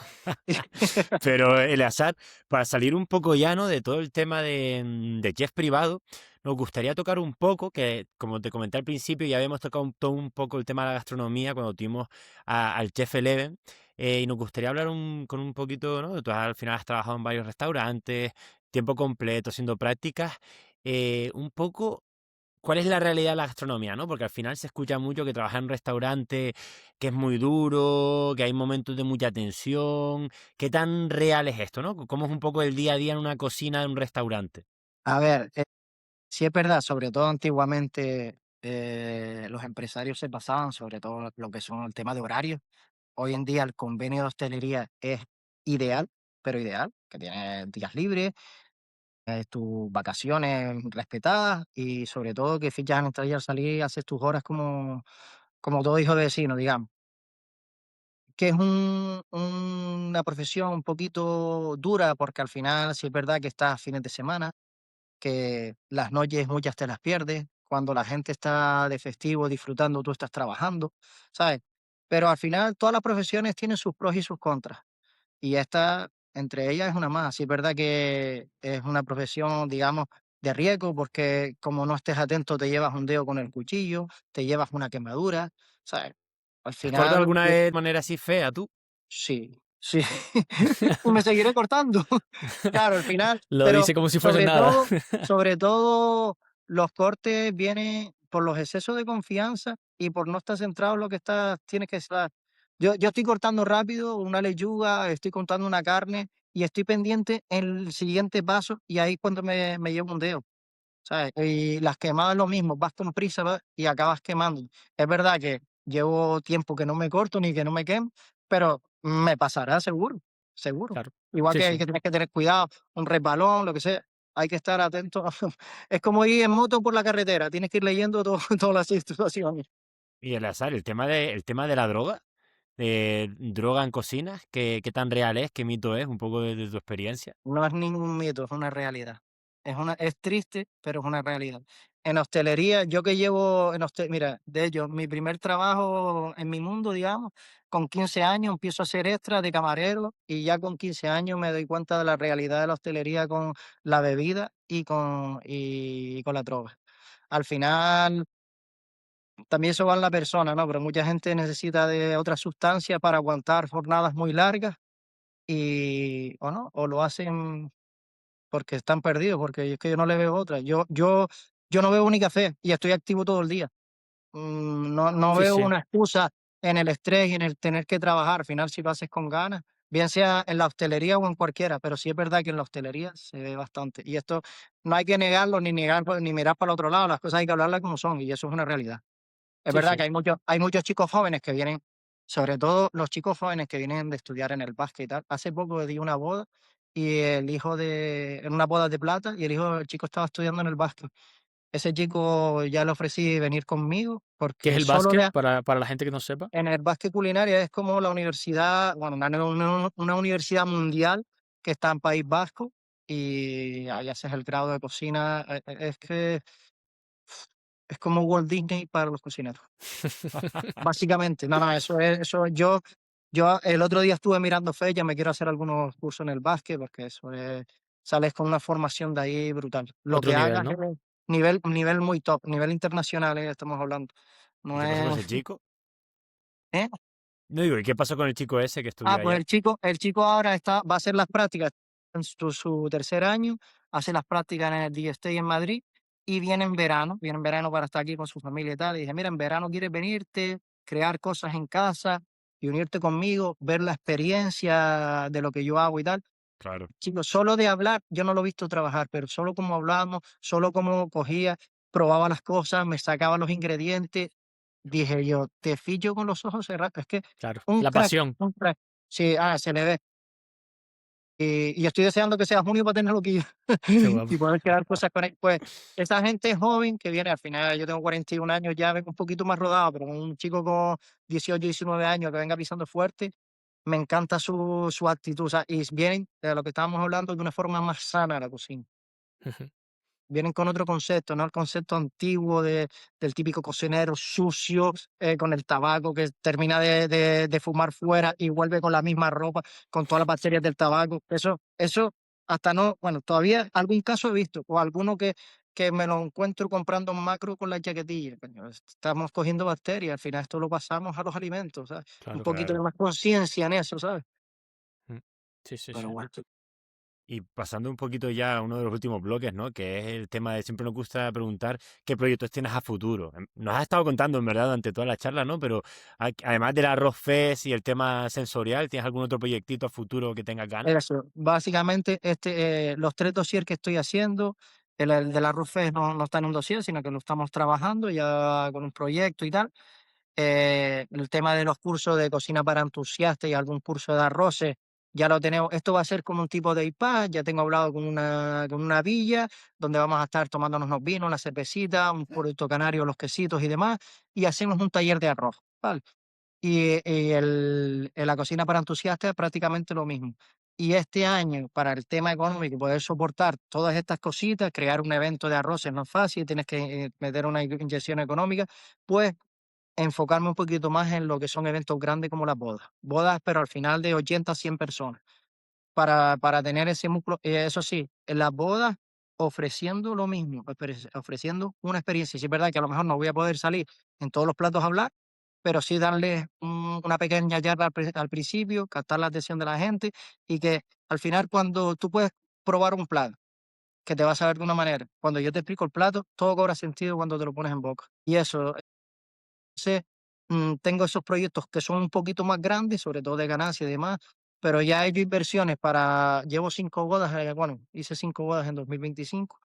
Pero Eleazar, para salir un poco llano de todo el tema de chef privado, nos gustaría tocar un poco, que como te comenté al principio, ya habíamos tocado todo un poco el tema de la gastronomía cuando tuvimos al Chef Eleven, y nos gustaría hablar con un poquito, ¿no? Tú al final has trabajado en varios restaurantes, tiempo completo, haciendo prácticas, un poco cuál es la realidad de la gastronomía, ¿no? Porque al final se escucha mucho que trabajar en un restaurante, que es muy duro, que hay momentos de mucha tensión. ¿Qué tan real es esto, no? ¿Cómo es un poco el día a día en una cocina de un restaurante? A ver, sí es verdad, sobre todo antiguamente los empresarios se basaban sobre todo lo que son el tema de horarios. Hoy en día el convenio de hostelería es ideal, pero ideal, que tienes días libres, tus vacaciones respetadas y sobre todo que fichas en entrar y al salir y haces tus horas como todo hijo de vecino, digamos. Que es una profesión un poquito dura porque al final sí es verdad que estás fines de semana, que las noches muchas te las pierdes, cuando la gente está de festivo disfrutando, tú estás trabajando, ¿sabes? Pero al final todas las profesiones tienen sus pros y sus contras. Y esta, entre ellas, es una más. Sí es verdad que es una profesión, digamos, de riesgo, porque como no estés atento, te llevas un dedo con el cuchillo, te llevas una quemadura, ¿sabes? Al ¿Te has cortado final, alguna vez de manera así fea tú? sí, sí. Y me seguiré cortando. Claro, al final, Lo pero dice como si fuese sobre nada. todo, sobre todo los cortes vienen por los excesos de confianza y por no estar centrado en lo que tienes que estar. Yo estoy cortando rápido una lechuga, estoy cortando una carne y estoy pendiente en el siguiente paso y ahí cuando me llevo un dedo. ¿Sabes? Y las quemadas lo mismo, vas con prisa y acabas quemando. Es verdad que llevo tiempo que no me corto ni que no me quemo, pero me pasará seguro, seguro. Claro. Igual Sí, que sí. tienes que tener cuidado, un resbalón, lo que sea, hay que estar atento. Es como ir en moto por la carretera, tienes que ir leyendo todas las situaciones. Y Eleazar, el tema de la droga, droga en cocinas, ¿qué tan real es? ¿Qué mito es? Un poco de tu experiencia. No es ningún mito, es una realidad. Es triste, pero es una realidad. En hostelería, yo que llevo mira, de hecho, mi primer trabajo en mi mundo, digamos, con 15 años empiezo a hacer extra de camarero y ya con 15 años me doy cuenta de la realidad de la hostelería con la bebida y con la droga. Al final, también eso va en la persona, ¿no? Pero mucha gente necesita de otras sustancias para aguantar jornadas muy largas o no, o lo hacen porque están perdidos, porque es que yo no le veo otra. Yo no veo ni café y estoy activo todo el día. No Sí, veo sí. una excusa en el estrés y en el tener que trabajar. Al final, si lo haces con ganas, bien sea en la hostelería o en cualquiera, pero sí es verdad que en la hostelería se ve bastante. Y esto no hay que negarlo, ni negar, ni mirar para el otro lado. Las cosas hay que hablarlas como son y eso es una realidad. Es Sí, verdad sí. que hay muchos chicos jóvenes que vienen, sobre todo los chicos jóvenes que vienen de estudiar en el básquet y tal. Hace poco di una boda y en una boda de plata y el chico estaba estudiando en el básquet. Ese chico ya le ofrecí venir conmigo ¿Qué es porque el básquet para la gente que no sepa? en el básquet culinaria es como la universidad, bueno, una universidad mundial que está en País Vasco y ahí haces el grado de cocina. Es que es como Walt Disney para los cocineros. Básicamente, no, yo el otro día estuve mirando fechas, me quiero hacer algunos cursos en el básquet porque sales con una formación de ahí brutal. Lo Otro que nivel, hagas ¿no? es nivel muy top, nivel internacional, estamos hablando. ¿Y No qué pasó con es, ese chico? ¿eh? No digo, ¿y qué pasó con el chico ese que estudia Pues allá? el chico ahora va a hacer las prácticas en su tercer año, hace las prácticas en el DST en Madrid y viene en verano para estar aquí con su familia y tal. Y dije, mira, en verano quieres venirte, crear cosas en casa y unirte conmigo, ver la experiencia de lo que yo hago y tal. Claro. Chicos, solo de hablar, yo no lo he visto trabajar, pero solo como hablábamos, solo como cogía. probaba las cosas, me sacaba los ingredientes. Dije yo: "Te pillo con los ojos cerrados". Es que Claro, un la crack, pasión. un crack. Sí, se le ve. Y estoy deseando que sea junio para tenerlo aquí Qué guapo. y poder crear cosas con él. Pues, esa gente joven que viene, al final yo tengo 41 años, ya vengo un poquito más rodado, pero un chico con 18, 19 años que venga pisando fuerte, me encanta su actitud, o sea, y vienen de lo que estábamos hablando de una forma más sana a la cocina. Ujú. Vienen con otro concepto, no el concepto antiguo del típico cocinero sucio, con el tabaco que termina de fumar fuera y vuelve con la misma ropa, con todas las bacterias del tabaco. Eso hasta no, bueno, todavía algún caso he visto, o alguno que me lo encuentro comprando en macro con la chaquetilla. Coño, estamos cogiendo bacterias, al final esto lo pasamos a los alimentos, ¿sabes? Un Claro. poquito de Claro. más conciencia en eso, ¿sabes? Mm. Sí, sí, Pero sí. bueno. Y pasando un poquito ya a uno de los últimos bloques, ¿no? Que es el tema de siempre nos gusta preguntar qué proyectos tienes a futuro. Nos has estado contando, en verdad, durante toda la charla, ¿no? Pero además del Arroz Fest y el tema sensorial, ¿tienes algún otro proyectito a futuro que tengas ganas? Eso, básicamente, los 3 dossier que estoy haciendo, el de la RUFES no está en un dossier, sino que lo estamos trabajando ya con un proyecto y tal. El tema de los cursos de cocina para entusiastas y algún curso de arroces, ya lo tenemos. Esto va a ser como un tipo de iPad, ya tengo hablado con una villa, donde vamos a estar tomándonos unos vinos, una cervecita, un puerto canario, los quesitos y demás, y hacemos un taller de arroz, ¿vale? La cocina para entusiastas es prácticamente lo mismo. Y este año, para el tema económico, poder soportar todas estas cositas, crear un evento de arroces no es fácil, tienes que meter una inyección económica, pues enfocarme un poquito más en lo que son eventos grandes como las bodas. Bodas, pero al final de 80 a 100 personas para tener ese músculo. Eso sí, en las bodas ofreciendo lo mismo, ofreciendo una experiencia. Sí, es verdad que a lo mejor no voy a poder salir en todos los platos a hablar, pero sí darles una pequeña charla al principio, captar la atención de la gente y que al final cuando tú puedes probar un plato que te va a saber de una manera, cuando yo te explico el plato, todo cobra sentido cuando te lo pones en boca. Y eso, entonces, tengo esos proyectos que son un poquito más grandes, sobre todo de ganancia y demás, pero ya he hecho inversiones llevo 5 bodas, bueno, hice 5 bodas en 2025.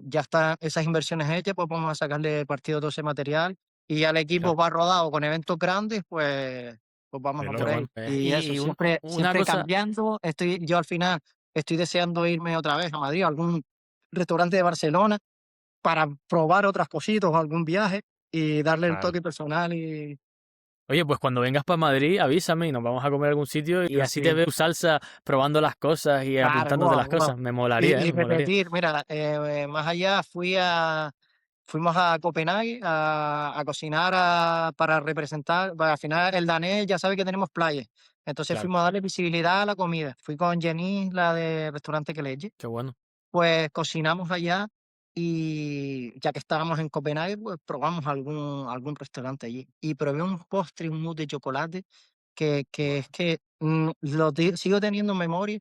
Ya están esas inversiones hechas, pues vamos a sacarle partido a todo ese material y ya el equipo Claro. va rodado con eventos grandes, pues De vámonos Qué por loco. ahí. bueno. Y eso, Y siempre, una siempre cosa, cambiando. Yo al final estoy deseando irme otra vez a Madrid, a algún restaurante de Barcelona, para probar otras cositas o algún viaje y darle el Claro. toque personal y oye, pues cuando vengas para Madrid, avísame y nos vamos a comer a algún sitio y así te sí. veo tu salsa probando las cosas y Claro, apuntándote guau, las guau. cosas. Me molaría, ¿eh? Y Me molaría. repetir, mira, más allá fuimos a Copenhague a cocinar para representar, al final el danés ya sabe que tenemos playas, entonces Claro, fuimos a darle visibilidad a la comida. Fui con Jenny, la de restaurante Queleche, qué bueno. pues cocinamos allá y ya que estábamos en Copenhague, pues probamos algún restaurante allí. Y probé un postre, un mousse de chocolate que es que sigo teniendo en memoria.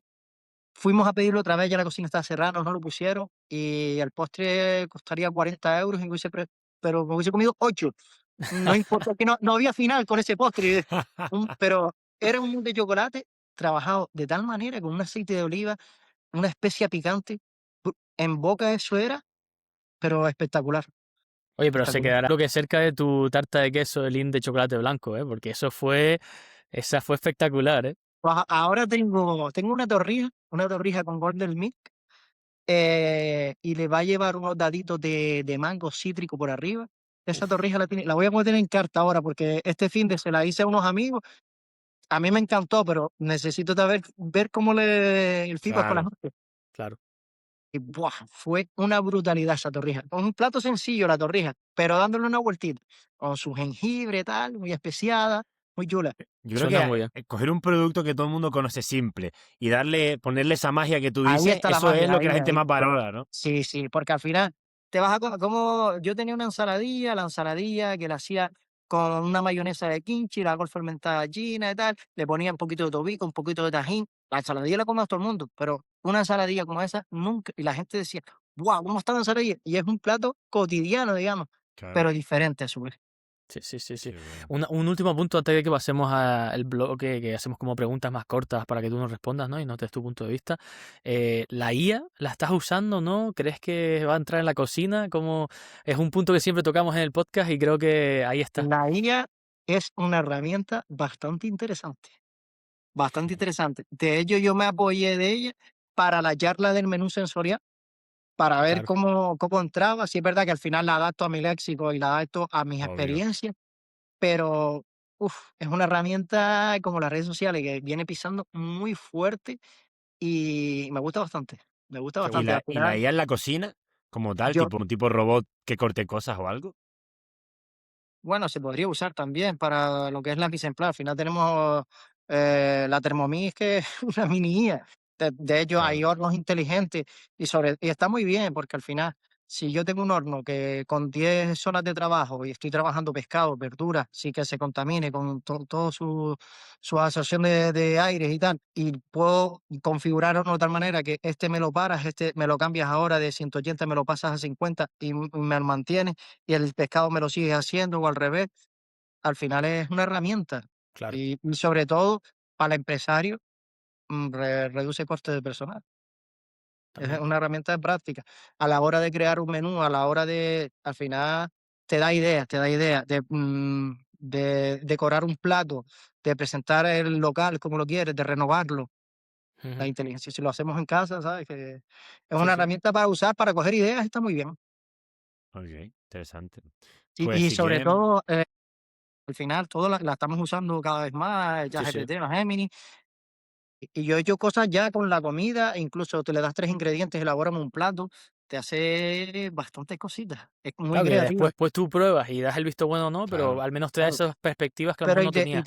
Fuimos a pedirlo otra vez, ya la cocina estaba cerrada, no nos lo pusieron y el postre costaría 40 euros, pero me hubiese comido 8. No importa, que no había final con ese postre. Pero era un mousse de chocolate trabajado de tal manera con un aceite de oliva, una especia picante. En boca eso era, pero espectacular, Oye, pero se espectacular. quedará lo que cerca de tu tarta de queso de Lindt de chocolate blanco, ¿eh? Porque esa fue espectacular, ¿eh? Pues ahora tengo una torrija con Golden Milk, y le va a llevar unos daditos de mango cítrico por arriba. Esa Uf, torrija la voy a poner en carta ahora porque este fin de se la hice a unos amigos. A mí me encantó, pero necesito ver cómo el feedback con la Claro. gente. claro. Y ¡buah! Fue una brutalidad esa torrija. Con un plato sencillo la torrija, pero dándole una vueltita, con su jengibre, tal, muy especiada, muy chula. Yo creo que Suena muy bien. coger un producto que todo el mundo conoce simple y ponerle esa magia que tú Ahí dices, está la eso es magia, lo que la ahí, gente ahí. más valora, ¿no? Sí, sí, porque al final te vas a como yo tenía una ensaladilla, la ensaladilla que la hacía con una mayonesa de kimchi, la hago fermentada china y tal, le ponía un poquito de tobico, un poquito de tajín, la ensaladilla la come todo el mundo, pero una ensaladilla como esa nunca, y la gente decía: "Guau, ¿cómo está la ensaladilla?". Y es un plato cotidiano, digamos, Claro. pero diferente a su vez. Sí, sí, sí, sí. Sí, bueno. Un último punto antes de que pasemos al bloque que hacemos como preguntas más cortas para que tú nos respondas, ¿no? Y nos des tu punto de vista. ¿La IA la estás usando, no? ¿Crees que va a entrar en la cocina? Como es un punto que siempre tocamos en el podcast y creo que ahí está. La IA es una herramienta bastante interesante, bastante interesante. De hecho, yo me apoyé de ella para la charla del menú sensorial, para ver Claro, cómo entraba. Sí es verdad que al final la adapto a mi léxico y la adapto a mis Obvio. experiencias, pero es una herramienta como las redes sociales que viene pisando muy fuerte y me gusta bastante. Me gusta qué ¿Y bastante. bueno. Al la final, IA en la cocina, como tal, yo, tipo un tipo robot que corte cosas o algo? bueno, se podría usar también para lo que es la mise en place. Al final tenemos la Thermomix, que es una mini IA. De hecho, hay Claro. hornos inteligentes y está muy bien porque al final, si yo tengo un horno que con 10 horas de trabajo y estoy trabajando pescado, verduras, sí que se contamine con todo su asociación de aires y tal, y puedo configurarlo de tal manera que este me lo paras, este me lo cambias ahora de 180, me lo pasas a 50 y me lo mantienes y el pescado me lo sigues haciendo o al revés, al final es una herramienta Claro, y sobre todo para el empresario reduce costes de personal. Es también. una herramienta práctica. A la hora de crear un menú, a la hora de, al final, te da ideas de decorar un plato, de presentar el local como lo quieres, de renovarlo. La Ujú. inteligencia, si lo hacemos en casa, ¿sabes? Que es Sí, una sí. herramienta para usar, para coger ideas, está muy bien. Ok, interesante. Pues Y si sobre quieren, todo, al final, todas la estamos usando cada vez más, Sí, sí. ChatGPT, la Gemini. Y yo he hecho cosas ya con la comida, incluso te le das 3 ingredientes, elabórame un plato, te hace bastantes cositas. Es muy Claro que creativa, después pues tú pruebas y das el visto bueno o no, pero claro, al menos te da claro. esas perspectivas que a lo Pero mejor no tenías.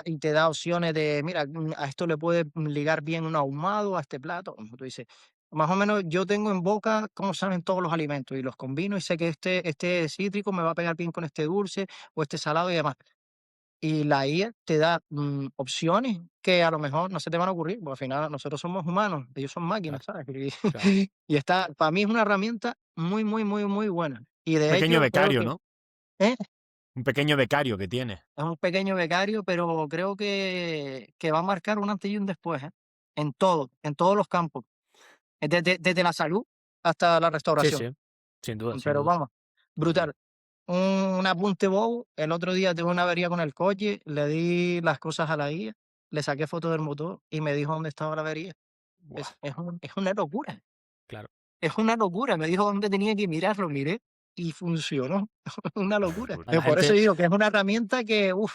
y te da opciones de, mira, a esto le puede ligar bien un ahumado a este plato, como tú dices. Más o menos yo tengo en boca cómo saben todos los alimentos y los combino y sé que este cítrico me va a pegar bien con este dulce o este salado y demás. Y la IA te da opciones que a lo mejor no se te van a ocurrir, porque al final nosotros somos humanos, ellos son máquinas, Claro, ¿sabes? claro. Y está, para mí es una herramienta muy, muy, muy, muy buena. Y un de pequeño hecho, creo becario, que ¿no? ¿eh? Un pequeño becario que tiene. Es un pequeño becario, pero creo que va a marcar un antes y un después, ¿eh? En todos los campos, desde la salud hasta la Sí, restauración. sí. Sin duda, sin Pero duda. vamos, Obvio. brutal. Un apunte bobo, el otro día tuve una avería con el coche, le di las cosas a la guía, le saqué foto del motor y me dijo dónde estaba la avería. Buah, Es una locura, Claro. es una locura. Me dijo dónde tenía que mirar, lo miré y funcionó. Una una locura. locura. La Por eso gente, digo que es una herramienta que, ojo,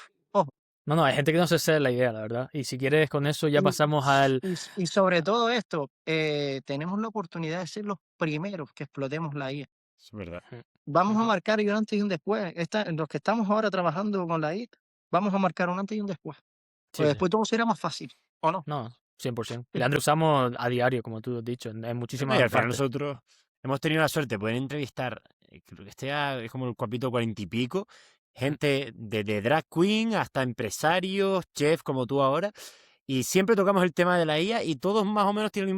no, no, hay gente que no se hace la idea, la verdad. Y si quieres con eso ya pasamos al... y sobre todo esto, tenemos la oportunidad de ser los primeros que explotemos la IA. Es verdad. Ujú, Vamos a ujú. marcar un antes y un después. Los que estamos ahora trabajando con la IA, vamos a marcar un antes y un después. Sí, Pues sí. después todo será más fácil, ¿o no? No, 100%. Y la usamos a diario, como tú has dicho, en No, y muchísimas al final partes. nosotros hemos tenido la suerte de poder entrevistar, creo que este ya es como el capítulo 40 y pico, Ujú. gente de drag queen hasta empresarios, chefs como tú ahora, y siempre tocamos el tema de la IA y todos más o menos tienen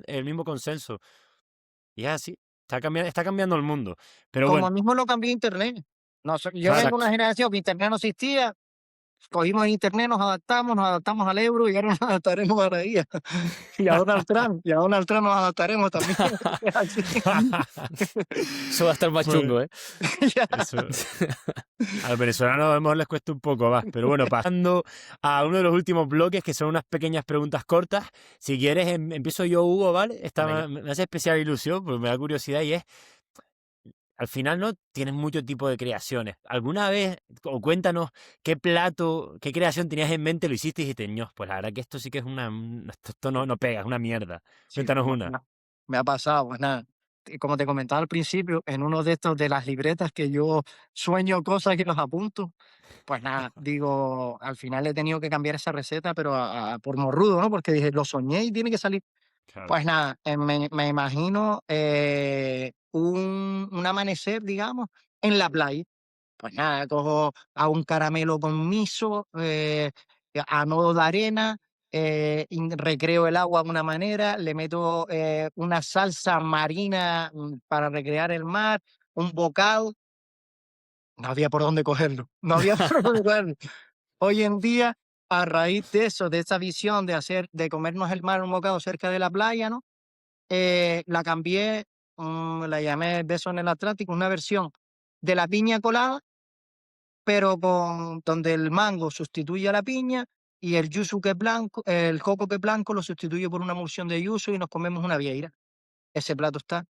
el mismo consenso. Y es así, está cambiando el mundo. Pero bueno, Como mismo lo cambió Internet. Yo claro, vengo de una Exacto. generación que Internet no existía, cogimos el Internet, nos adaptamos al euro y ahora nos adaptaremos a la IA. Y a Donald Trump nos adaptaremos también. Es así. Eso va a estar más pues chungo, ¿eh? Ya. eso. A los venezolanos a lo mejor les cuesta un poco más, pero bueno, pasando a uno de los últimos bloques, que son unas pequeñas preguntas cortas. Si quieres, empiezo yo, Hugo, ¿vale? Esta Venga. me hace especial ilusión, porque me da curiosidad y es, al final, ¿no? Tienes mucho tipo de creaciones. ¿Alguna vez, o cuéntanos, qué plato, qué creación tenías en mente, lo hiciste y dijiste, "Ño, pues la verdad que esto sí que es esto no pega, es una mierda"? Sí, Cuéntanos una. me ha pasado, pues nada. Como te comentaba al principio, en uno de estos de las libretas que yo sueño cosas que los apunto, pues nada, digo, al final he tenido que cambiar esa receta, pero por morrudo, ¿no? Porque dije, lo soñé y tiene que salir. Claro. Pues nada, me imagino un amanecer, digamos, en la playa. Pues nada, cojo a un caramelo con miso, a modo de arena, recreo el agua de una manera, le meto una salsa marina para recrear el mar, un bocado, no había por dónde cogerlo, no había por dónde cogerlo. Hoy en día, a raíz de eso, de esa visión de comernos el mar un bocado cerca de la playa, ¿no? La cambié, la llamé Beso en el Atlántico, una versión de la piña colada, pero donde el mango sustituye a la piña y el yuzu que es blanco, el coco que es blanco lo sustituye por una emulsión de yuzu y nos comemos una vieira. Ese plato está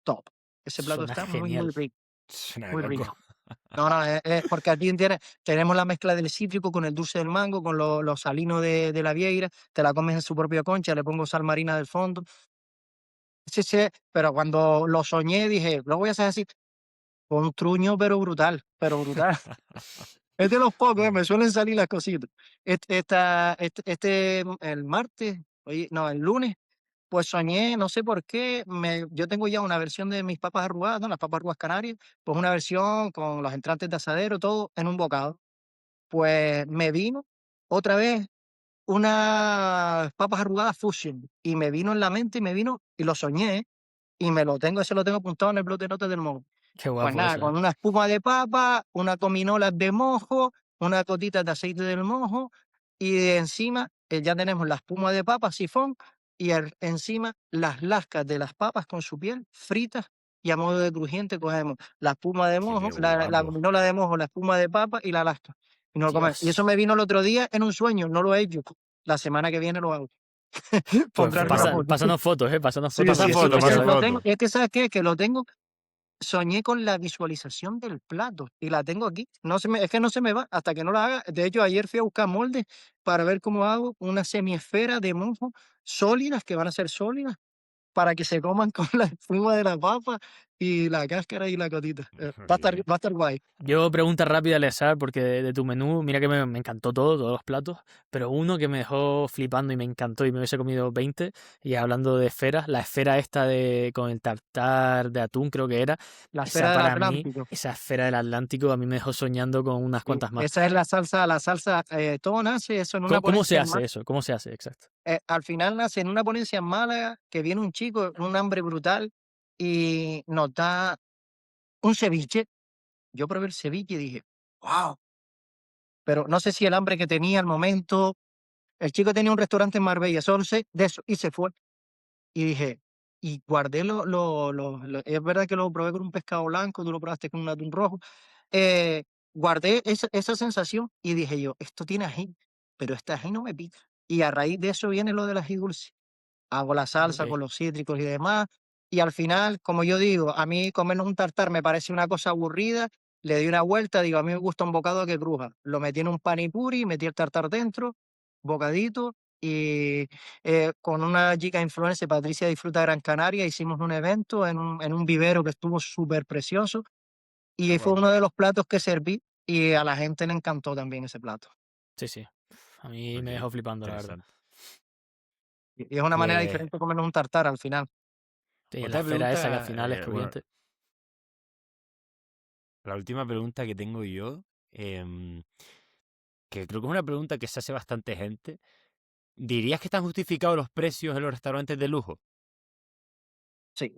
top. Ese plato Suena está muy, muy genial. rico, Suena muy loco. rico. No, no, es porque aquí tenemos la mezcla del cítrico con el dulce del mango, con lo salino de la vieira, te la comes en su propia concha, le pongo sal marina del fondo. Sí, sí, pero cuando lo soñé dije, lo voy a hacer así, con un truño, pero brutal, pero brutal. Es de los pocos, me suelen salir las cositas. El martes, oye, no, el lunes, pues soñé, no sé por qué, yo tengo ya una versión de mis papas arrugadas, ¿no? Las papas arrugadas canarias, pues una versión con los entrantes de asadero, todo en un bocado. Pues me vino otra vez unas papas arrugadas fusion y me vino en la mente y me vino y lo soñé y ese lo tengo apuntado en el blog de notas del móvil. Qué Pues guapo nada, eso, ¿eh? con una espuma de papa, una gominolas de mojo, unas gotitas de aceite del mojo y encima ya tenemos la espuma de papa, sifón, y encima las lascas de las papas con su piel fritas y a modo de crujiente cogemos la espuma de Qué mojo, la guapo. gominola de mojo, la espuma de papa y la lasca. Y no lo comemos. Y eso Dios. me vino el otro día en un sueño, no lo he hecho. La semana que viene lo hago. Pues Pondré arriba foto. pásanos fotos, ¿eh? Pásanos Sí, fotos Pasa porque sí, eso sí. foto, quiero pasa saber. foto. Es que ¿sabes qué? Que lo tengo. Soñé con la visualización del plato y la tengo aquí. Es que no se me va hasta que no la haga. De hecho, ayer fui a buscar moldes para ver cómo hago una semiesfera de mojo sólidas, que van a ser sólidas, para que se coman con la espuma de la papa y la cáscara y la cotita. Bien. Va a estar guay. Yo pregunta rápida, Eleazar, porque de tu menú, mira que me encantó todo, todos los platos, pero uno que me dejó flipando y me encantó y me hubiese comido 20, y hablando de esferas, la esfera esta con el tartar de atún, creo que era, La esa esfera del para mí, Atlántico. esa esfera del Atlántico, a mí me dejó soñando con unas Sí, cuantas más. esa es la salsa, todo nace eso en una ¿Cómo se ponencia en hace eso? ¿Cómo se hace? Exacto. al final nace en una ponencia en Málaga, que viene un chico, un hambre brutal, y nos da un ceviche. Yo probé el ceviche y dije, wow, pero no sé si el hambre que tenía al momento, el chico tenía un restaurante en Marbella, solo sé de eso, y se fue. Y dije, y guardé es verdad que lo probé con un pescado blanco, tú lo probaste con un atún rojo, eh, guardé esa sensación y dije yo, esto tiene ají, pero este ají no me pica. Y a raíz de eso viene lo del ají dulce. Hago la salsa Ok. con los cítricos y demás. Y al final, como yo digo, a mí comernos un tartar me parece una cosa aburrida. Le di una vuelta, digo, a mí me gusta un bocado que cruja. Lo metí en un panipuri, metí el tartar dentro, bocadito, y con una chica influencer, Patricia Disfruta Gran Canaria, hicimos un evento en un vivero que estuvo súper precioso. Qué Y fue guapo. uno de los platos que serví y a la gente le encantó también ese plato. Sí, sí. A mí Ok, me dejó flipando, la verdad. interesante. Y es una manera Pues diferente de comernos un tartar al final. Sí, la otra esfera esa que al pregunta, final es bueno, crujiente. la última pregunta que tengo yo, que creo que es una pregunta que se hace bastante gente. ¿Dirías que están justificados los precios en los restaurantes de lujo? Sí.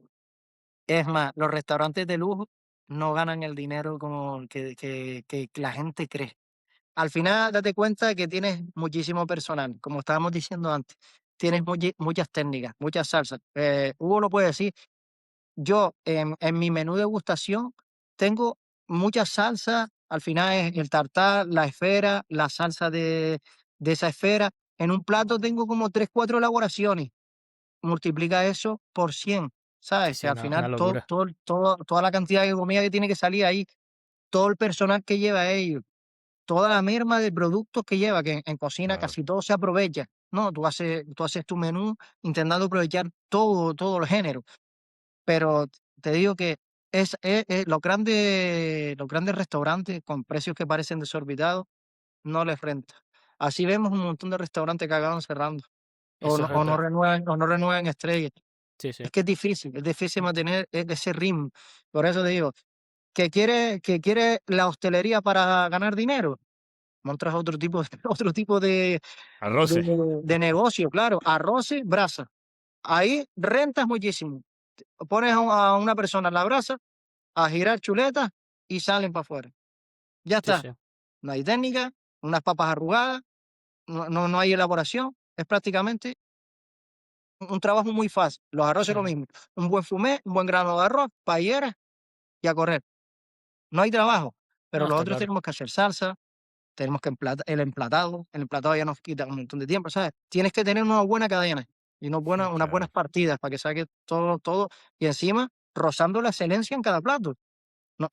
Es más, los restaurantes de lujo no ganan el dinero como que la gente cree. Al final, date cuenta que tienes muchísimo personal, como estábamos diciendo antes. Tienes muchas técnicas, muchas salsas. Hugo lo puede decir. Yo, en mi menú de degustación, tengo muchas salsas. Al final es el tartar, la esfera, la salsa de esa esfera. En un plato tengo como 3, 4 elaboraciones. Multiplica eso por 100, Sí, ¿sabes? Que sí, al una final locura. toda la cantidad de comida que tiene que salir ahí, todo el personal que lleva ellos, toda la merma de productos que lleva, que en cocina Claro. casi todo se aprovecha, ¿no? Tú haces tu menú intentando aprovechar todo el género, pero te digo que los grandes restaurantes con precios que parecen desorbitados no les renta. Así vemos un montón de restaurantes que acaban cerrando Eso es verdad. o no renuevan estrellas. Sí, sí. Es difícil mantener ese ritmo. Por eso te digo, que quiere la hostelería para ganar dinero, montas otro tipo Arroces. de negocio, claro, arroces, brasa. Ahí rentas muchísimo. Pones a una persona en la brasa a girar chuletas y salen para afuera. Ya Sí, está. sí. No hay técnica, unas papas arrugadas, no hay elaboración. Es prácticamente un trabajo muy fácil. Los arroces es lo Ujú. mismo. Un buen fumé, un buen grano de arroz, paellera y a correr. No hay trabajo. Pero No, los está otros claro. tenemos que hacer salsa, tenemos que el emplatado ya nos quita un montón de tiempo, ¿sabes? Tienes que tener una buena cadena y unas buenas Claro. partidas para que saque todo, y encima rozando la excelencia en cada plato.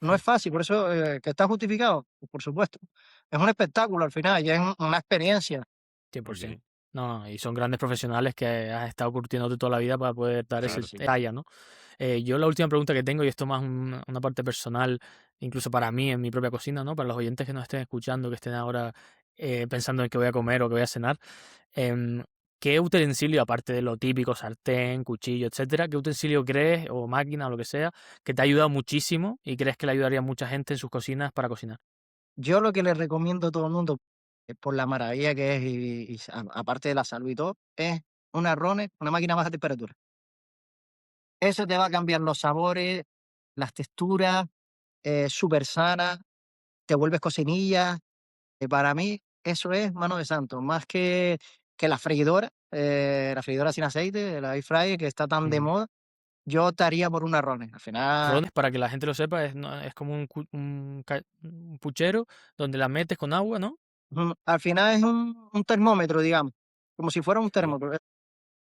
No es fácil, por eso que está justificado, pues, por supuesto. Es un espectáculo al final, y es una experiencia. 100%. Ok, No, y son grandes profesionales que has estado curtiéndote toda la vida para poder dar ese claro, sí. talla, ¿no? Yo la última pregunta que tengo, y esto más una parte personal, incluso para mí en mi propia cocina, ¿no? Para los oyentes que nos estén escuchando, que estén ahora pensando en qué voy a comer o qué voy a cenar, em, ¿qué utensilio, aparte de lo típico, sartén, cuchillo, etcétera, qué utensilio crees, o máquina, o lo que sea, que te ha ayudado muchísimo y crees que le ayudaría a mucha gente en sus cocinas para cocinar? Yo lo que le recomiendo a todo el mundo, por la maravilla que es aparte de la salud y todo, es una Roner, una máquina a baja temperatura. Eso te va a cambiar los sabores, las texturas, súper sana, te vuelves cocinilla. Para mí eso es mano de santo, más que la freidora sin aceite, la air fryer que está tan de Ujú. moda, yo optaría por una Roner. Al final, Rones, para que la gente lo sepa, es, es como un puchero donde la metes con agua, ¿no? al final es un termómetro, digamos, como si fuera un Ok. termómetro.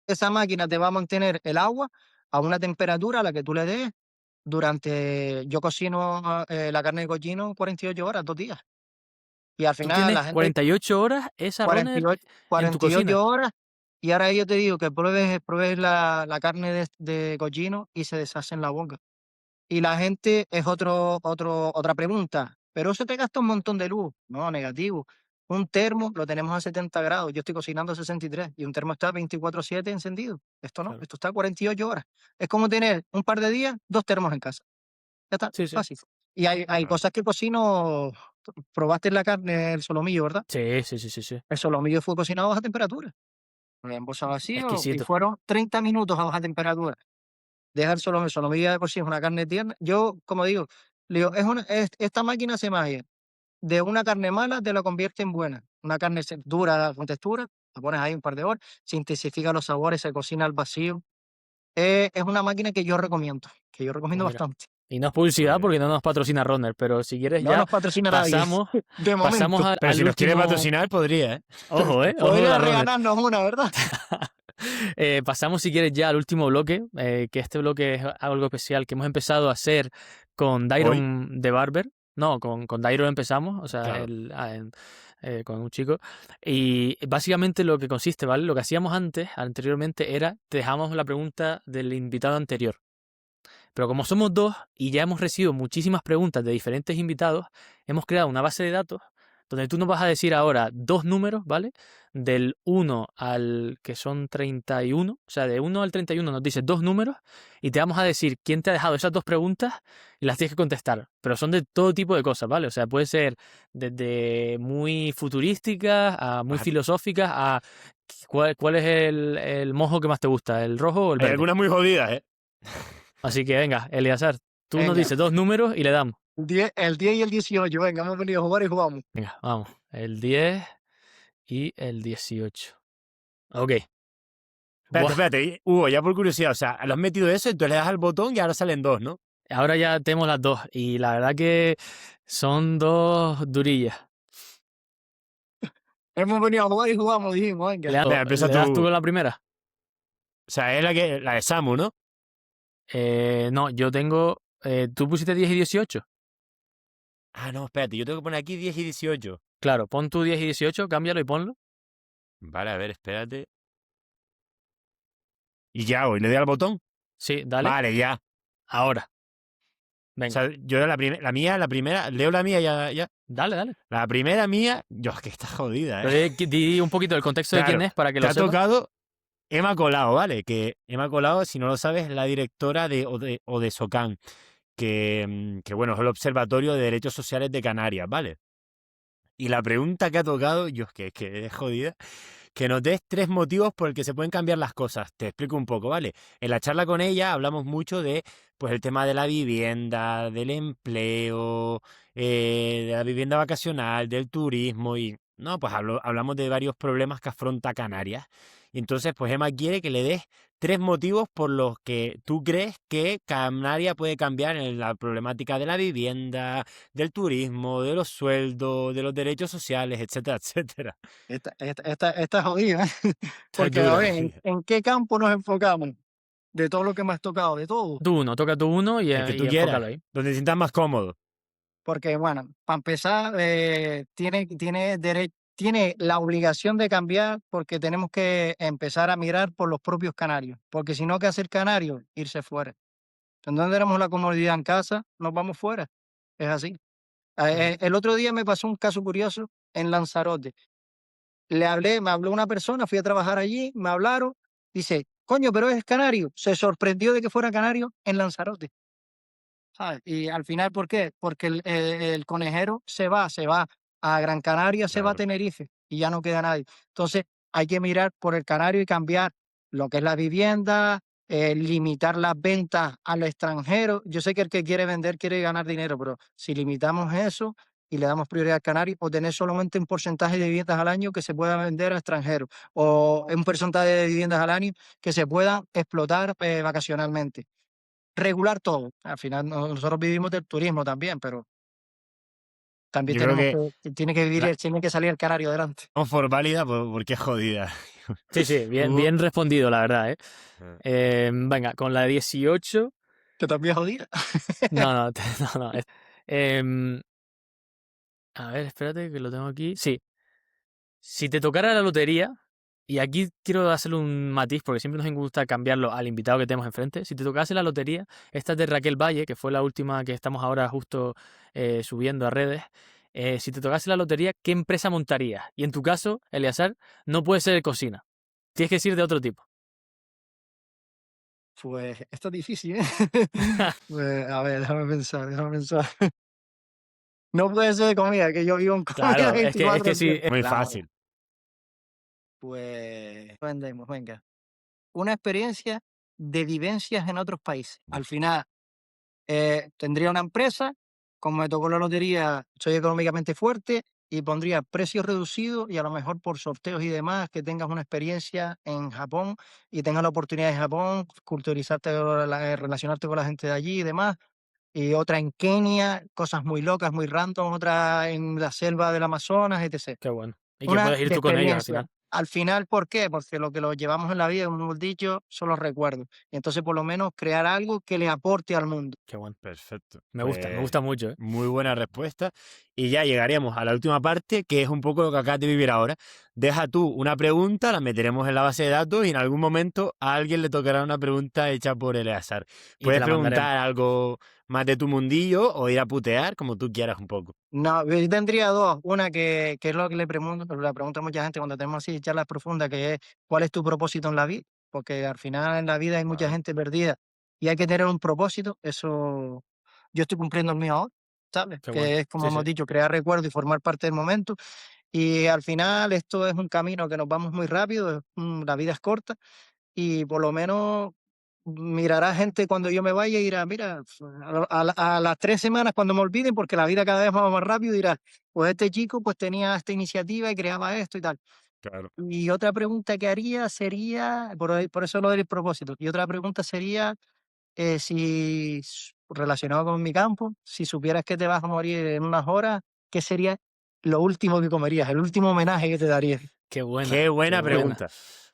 Esa máquina te va a mantener el agua a una temperatura a la que tú le des yo cocino la carne de cochino 48 horas, 2 días. Y al Tú final tienes la gente 48 horas esa runner 48, en tu 48 cocina. horas, y ahora yo te digo que pruebes la carne de cochino y se deshace en la boca. Y la gente es otra pregunta, pero eso te gasta un montón de luz. No, negativo. Un termo lo tenemos a 70 grados, yo estoy cocinando a 63 y un termo está 24/7 encendido. Esto no, Claro. esto está a 48 horas. Es como tener un par de días, 2 termos en casa. Ya está, Sí, sí. fácil. Y hay Claro. cosas que cocino. Probaste la carne, el solomillo, ¿verdad? Sí, sí, sí, sí, sí. El solomillo fue cocinado a baja temperatura. En bolsa vacío y Exquisito. fueron 30 minutos a baja temperatura. Deja el solomillo de por sí es una carne tierna. Yo, como digo, le digo, esta máquina hace magia. De una carne mala te la convierte en buena. Una carne dura, con textura, la pones ahí un par de horas, se intensifica los sabores, se cocina al vacío. Es una máquina que yo Pues recomiendo mira. bastante. Y no es publicidad Ok. porque no nos patrocina Runner, pero si quieres No ya nos patrocina nadie, pasamos, de pasamos momento. Pero si al nos quiere último. patrocinar, podría, ¿eh? Ojo, ojo con Podría la Runner. regalarnos una, ¿verdad? Pasamos, si quieres, ya al último bloque, que este bloque es algo especial que hemos empezado a hacer con Hoy, Dairon de Barber. No, con Dairon empezamos, o sea, claro. con un chico. Y básicamente lo que consiste, ¿vale? Lo que hacíamos anteriormente, era, te dejamos la pregunta del invitado anterior. Pero como somos dos y ya hemos recibido muchísimas preguntas de diferentes invitados, hemos creado una base de datos donde tú nos vas a decir ahora dos números, ¿vale? Del 1 al que son 31, o sea, de 1 al 31 nos dices dos números y te vamos a decir quién te ha dejado esas dos preguntas y las tienes que contestar. Pero son de todo tipo de cosas, ¿vale? O sea, puede ser desde muy futurísticas a muy Vas a- filosóficas a cuál es el mojo que más te gusta, el rojo o el Hay verde. algunas muy jodidas, ¿eh? Así que venga, Eleazar, tú nos Venga, dices dos números y le damos. el 10 y el 18, venga, hemos venido a jugar y jugamos. Venga, vamos. El 10 y el 18. Ok. Espérate, Buah. espérate. Hugo, ya por curiosidad, o sea, lo has metido eso, entonces le das al botón y ahora salen dos, ¿no? Ahora ya tenemos las dos. Y la verdad que son dos durillas. Hemos venido a jugar y jugamos, dijimos, venga. Venga, empieza ¿Le tú, das tú Hugo. con la primera? O sea, es la de Samu, ¿no? No, yo tengo. ¿Tú pusiste 10 y 18? Ah, no, espérate, yo tengo que poner aquí 10 y 18. Claro, pon tu 10 y 18, cámbialo y ponlo. Vale, a ver, espérate. Y ya hago, y le doy al botón. Sí, dale. Vale, ya. Ahora. O Venga. sea, yo la mía, la primera, leo la mía ya. Dale, dale. La primera mía, yo, es que está jodida, Pero ¿eh? di un poquito del contexto de quién Claro, es para que te lo ha sepas. tocado Emma Colau, ¿vale? Que Emma Colau, si no lo sabes, es la directora de Odesocan, que bueno, es el Observatorio de Derechos Sociales de Canarias, ¿vale? Y la pregunta que ha tocado, yo, es que es jodida, que nos des 3 motivos por el que se pueden cambiar las cosas. Te explico un poco, ¿vale? En la charla con ella hablamos mucho de, pues, el tema de la vivienda, del empleo, de la vivienda vacacional, del turismo y, no, pues hablamos de varios problemas que afronta Canarias. Y entonces, pues Emma quiere que le des 3 motivos por los que tú crees que Canarias puede cambiar en la problemática de la vivienda, del turismo, de los sueldos, de los derechos sociales, etcétera, etcétera. Esta es jodida, ¿eh? Está Porque, a dura, ver, sí. ¿en qué campo nos enfocamos? De todo lo que me has tocado, de todo. Toca tú uno El que y tú quieras, enfócalo ahí. donde te sientas más cómodo. Porque, bueno, para empezar, tiene la obligación de cambiar porque tenemos que empezar a mirar por los propios canarios. Porque si no, ¿qué hace el canario? Irse fuera. En donde tenemos la comodidad en casa, nos vamos fuera. Es así. Ujú. El otro día me pasó un caso curioso en Lanzarote. Me habló una persona, fui a trabajar allí, me hablaron, dice, coño, pero es canario. Se sorprendió de que fuera canario en Lanzarote. ¿Sabes? Y al final, ¿por qué? Porque el conejero se va a Gran Canaria, se va a Claro. Tenerife y ya no queda nadie. Entonces, hay que mirar por el canario y cambiar lo que es la vivienda, limitar las ventas al extranjero. Yo sé que el que quiere vender quiere ganar dinero, pero si limitamos eso y le damos prioridad al canario, o tener solamente un porcentaje de viviendas al año que se pueda vender a extranjeros, o un porcentaje de viviendas al año que se puedan explotar vacacionalmente. Regular todo. Al final nosotros vivimos del turismo también, pero también Yo creo tenemos que tiene que vivir la tiene que salir el canario adelante. damos por válida porque es jodida. Sí, sí, Hugo, bien respondido, la verdad, ¿eh? eh, Venga, con la 18. Que también es jodida. No, no, no, no. Em, a ver, espérate que lo tengo aquí. Sí, si te tocara la lotería, y aquí quiero hacerle un matiz porque siempre nos gusta cambiarlo al invitado que tenemos enfrente. Si te tocase la lotería, esta es de Raquel Valle, que fue la última que estamos ahora justo subiendo a redes. Si te tocase la lotería, ¿qué empresa montarías? Y en tu caso, Eleazar, no puede ser de cocina. Tienes que decir de otro tipo. Pues esto es difícil, ¿eh? Pues, a ver, déjame pensar. No puede ser de comida, que yo vivo en comida Claro, es que sí. 24/7. muy Claro. fácil. Pues vendemos, venga. Una experiencia de vivencias en otros países. Al final, tendría una empresa, como me tocó la lotería, soy económicamente fuerte y pondría precios reducidos y a lo mejor por sorteos y demás, que tengas una experiencia en Japón y tengas la oportunidad en Japón, culturizarte, relacionarte con la gente de allí y demás. Y otra en Kenia, cosas muy locas, muy random, otra en la selva del Amazonas, etc. Qué bueno. Y que Una puedes ir de tú con ellos al experiencia. final. Al final, ¿por qué? Porque lo que lo llevamos en la vida, como hemos dicho, son los recuerdos. Entonces, por lo menos, crear algo que le aporte al mundo. Qué bueno. Perfecto. Me Pues gusta mucho, ¿eh? muy buena respuesta. Y ya llegaríamos a la última parte, que es un poco lo que acabas de vivir ahora. Deja tú una pregunta, la meteremos en la base de datos y en algún momento a alguien le tocará una pregunta hecha por Eleazar. Y te Puedes la mandaremos. preguntar algo más de tu mundillo o ir a putear, como tú quieras un poco. No, yo tendría dos. Una que es lo que le pregunto a mucha gente cuando tenemos así charlas profundas, que es ¿cuál es tu propósito en la vida? Porque al final en la vida hay mucha Vale, gente perdida y hay que tener un propósito. Eso yo estoy cumpliendo el mío ahora, ¿sabes? Qué bueno. Que es, como Sí, sí. hemos dicho, crear recuerdos y formar parte del momento. Y al final esto es un camino que nos vamos muy rápido, la vida es corta y por lo menos mirará gente cuando yo me vaya y dirá, mira, a las 3 semanas cuando me olviden, porque la vida cada vez va más rápido, dirá, pues este chico pues tenía esta iniciativa y creaba esto y tal. claro. Y otra pregunta que haría sería, por eso lo del propósito, y otra pregunta sería, relacionado con mi campo, si supieras que te vas a morir en unas horas, ¿qué sería lo último que comerías, el último homenaje que te darías? Qué buena. Qué Qué buena buena. pregunta.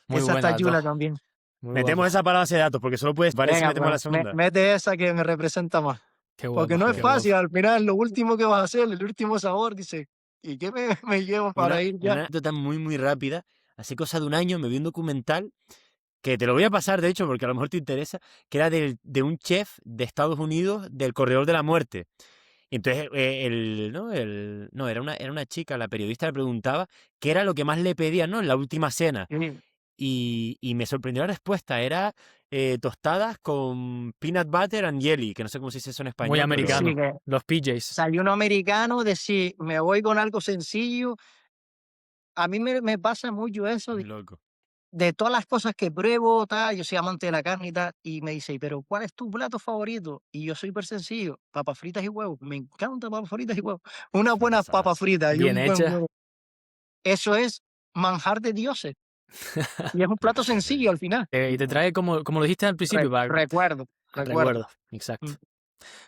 Muy Esa buena está las dos. chula también. Muy Metemos guapa. esa para la base de datos, porque solo puedes. Parece si Venga, metemos pues la segunda. mete esa que me representa más. Qué Porque no guapa. es Qué fácil, guapa. al final lo último que vas a hacer, el último sabor, dice, ¿y qué me llevo Una, para ir ya? una anécdota muy, muy rápida. Hace cosa de un año me vi un documental que te lo voy a pasar, de hecho, porque a lo mejor te interesa, que era de un chef de Estados Unidos del Corredor de la Muerte. Y entonces, era una chica, la periodista le preguntaba qué era lo que más le pedían, ¿no? En la última cena. Sí, Y me sorprendió la respuesta. Era tostadas con peanut butter and jelly, que no sé cómo se dice eso en Muy español, pero sí, americano. que Los PJs. salió un americano decir, me voy con algo sencillo, a mí me pasa mucho eso Muy loco. de todas las cosas que pruebo, tal, yo soy amante de la carne y tal, y me dice, pero ¿cuál es tu plato favorito? Y yo soy súper sencillo, papas fritas y huevos, me encanta papas fritas y huevos, una Es una buena pasada. papa frita y Bien un buen hecha. huevo. Eso es manjar de dioses, y es un plato sencillo al final. Y te trae, como lo dijiste al principio, Recuerdo. recuerdos. Exacto. Mm.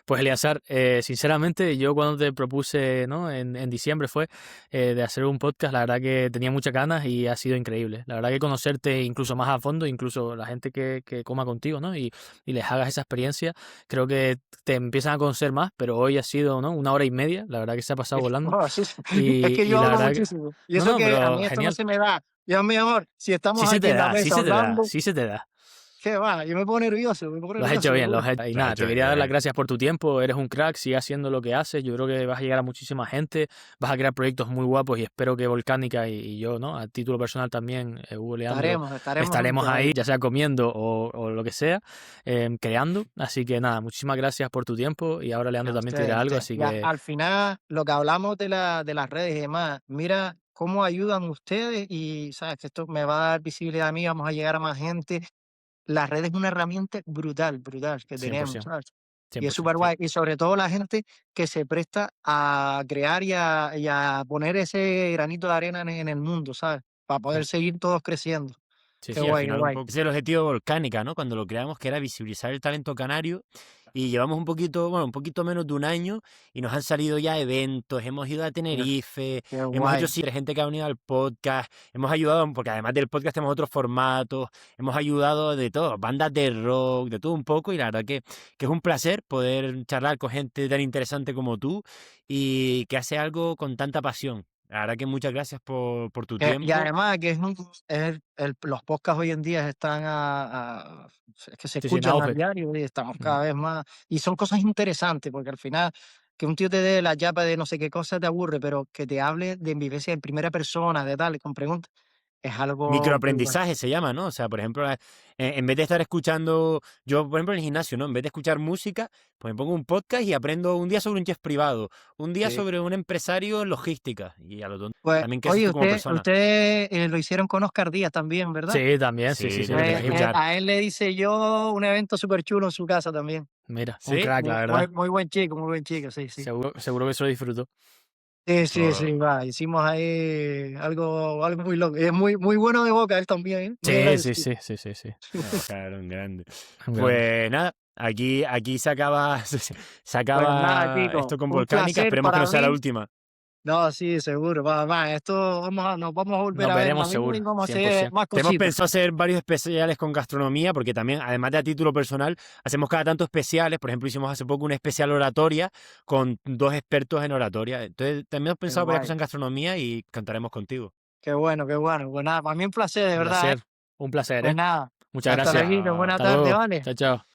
Pues Eleazar, sinceramente, yo cuando te propuse, ¿no? En diciembre fue de hacer un podcast, la verdad que tenía muchas ganas y ha sido increíble. La verdad que conocerte incluso más a fondo, incluso la gente que coma contigo, ¿no? Y les hagas esa experiencia, creo que te empiezan a conocer más, pero hoy ha sido, ¿no? 1 hora y media, la verdad que se ha pasado volando. Oh, sí, sí. Es que Y yo la hablo verdad que... muchísimo, y No, eso no, que a pero mí esto no genial. se me da. Ya, mi amor, si Sí estamos se aquí te en la da, sí mesa se te da, hablando, sí se te da. ¿qué va? Yo me pongo nervioso, me pongo Lo has hecho nervioso, bien, pero lo has bueno. hecho. Y Lo has nada, hecho te bien, quería dar las bien. gracias por tu tiempo. Eres un crack, sigue haciendo lo que haces. Yo creo que vas a llegar a muchísima gente, vas a crear proyectos muy guapos y espero que Volcánica y yo, ¿no? A título personal también, Hugo Leandro, Estaremos estaremos juntos ahí. ahí, ya sea comiendo o lo que sea, creando. Así que nada, muchísimas gracias por tu tiempo y ahora Leandro A también te ustedes, dirá a algo, ustedes. así Y que al final, lo que hablamos de las redes y demás, mira cómo ayudan ustedes y sabes que esto me va a dar visibilidad a mí, vamos a llegar a más gente. Las redes es una herramienta brutal, brutal que tenemos, 100%, ¿sabes? Y es 100%. súper guay. Y sobre todo la gente que se presta a crear y a poner ese granito de arena en el mundo, ¿sabes? Para poder Sí, seguir todos creciendo. sí, Qué Sí, sí. al guay, qué final un guay. poco ese es el objetivo de Volcánica, ¿no? Cuando lo creamos, que era visibilizar el talento canario, y llevamos un poquito, bueno, un poquito menos de un año, y nos han salido ya eventos, hemos ido a Tenerife, Qué hemos hecho guay. sí, gente que ha venido al podcast, hemos ayudado, porque además del podcast tenemos otros formatos, hemos ayudado de todo, bandas de rock, de todo un poco, y la verdad que es un placer poder charlar con gente tan interesante como tú, y que hace algo con tanta pasión. La verdad que muchas gracias por tu Y tiempo. además que los podcasts hoy en día están es que se Sí, sí, en escuchan a auge. diario y estamos Mm. cada vez más, y son cosas interesantes, porque al final que un tío te dé la chapa de no sé qué cosa te aburre, pero que te hable de vivencia en primera persona, de tal, con preguntas, es algo muy bueno. Microaprendizaje se llama, ¿no? O sea, por ejemplo, en vez de estar escuchando, yo, por ejemplo, en el gimnasio, ¿no? En vez de escuchar música, pues me pongo un podcast y aprendo un día sobre un chef privado, un día Sí. sobre un empresario en logística, y a lo tonto. Pues, También qué haces oye, tú como persona. usted lo hicieron con Oscar Díaz también, ¿verdad? Sí, también, sí, sí, Sí, sí, lo lo tengo que trajimos. escuchar. A él le hice yo un evento súper chulo en su casa también. Mira, un ¿Sí? crack, la verdad. Muy buen chico, sí, sí. Seguro que se lo disfrutó. Sí, sí, Oh, sí, va, hicimos ahí algo muy loco. Es muy bueno de boca él también, ¿eh? Muy Sí, sí, agradecido. sí, sí, sí, sí. claro, un grande. Un grande. Pues nada, aquí se acaba, se Pues nada, acaba chicos, esto con un Volcánica, placer esperemos que para no sea la mí. última. No, sí, seguro. Esto nos vamos a volver Nos a ver veremos más veces y seguro, vamos a hacer 100%. más Tenemos cositas. pensado hacer varios especiales con gastronomía, porque también, además de a título personal, hacemos cada tanto especiales. Por ejemplo, hicimos hace poco un especial oratoria con 2 expertos en oratoria. Entonces, también hemos Qué pensado varias cosas guay, en gastronomía y cantaremos contigo. qué bueno, qué bueno. Pues nada, para mí un placer, de Un verdad, ¿eh? placer, un placer, Pues ¿eh? nada, Muchas hasta gracias. luego, buena Hasta tarde, luego. ¿vale? Chao, chao.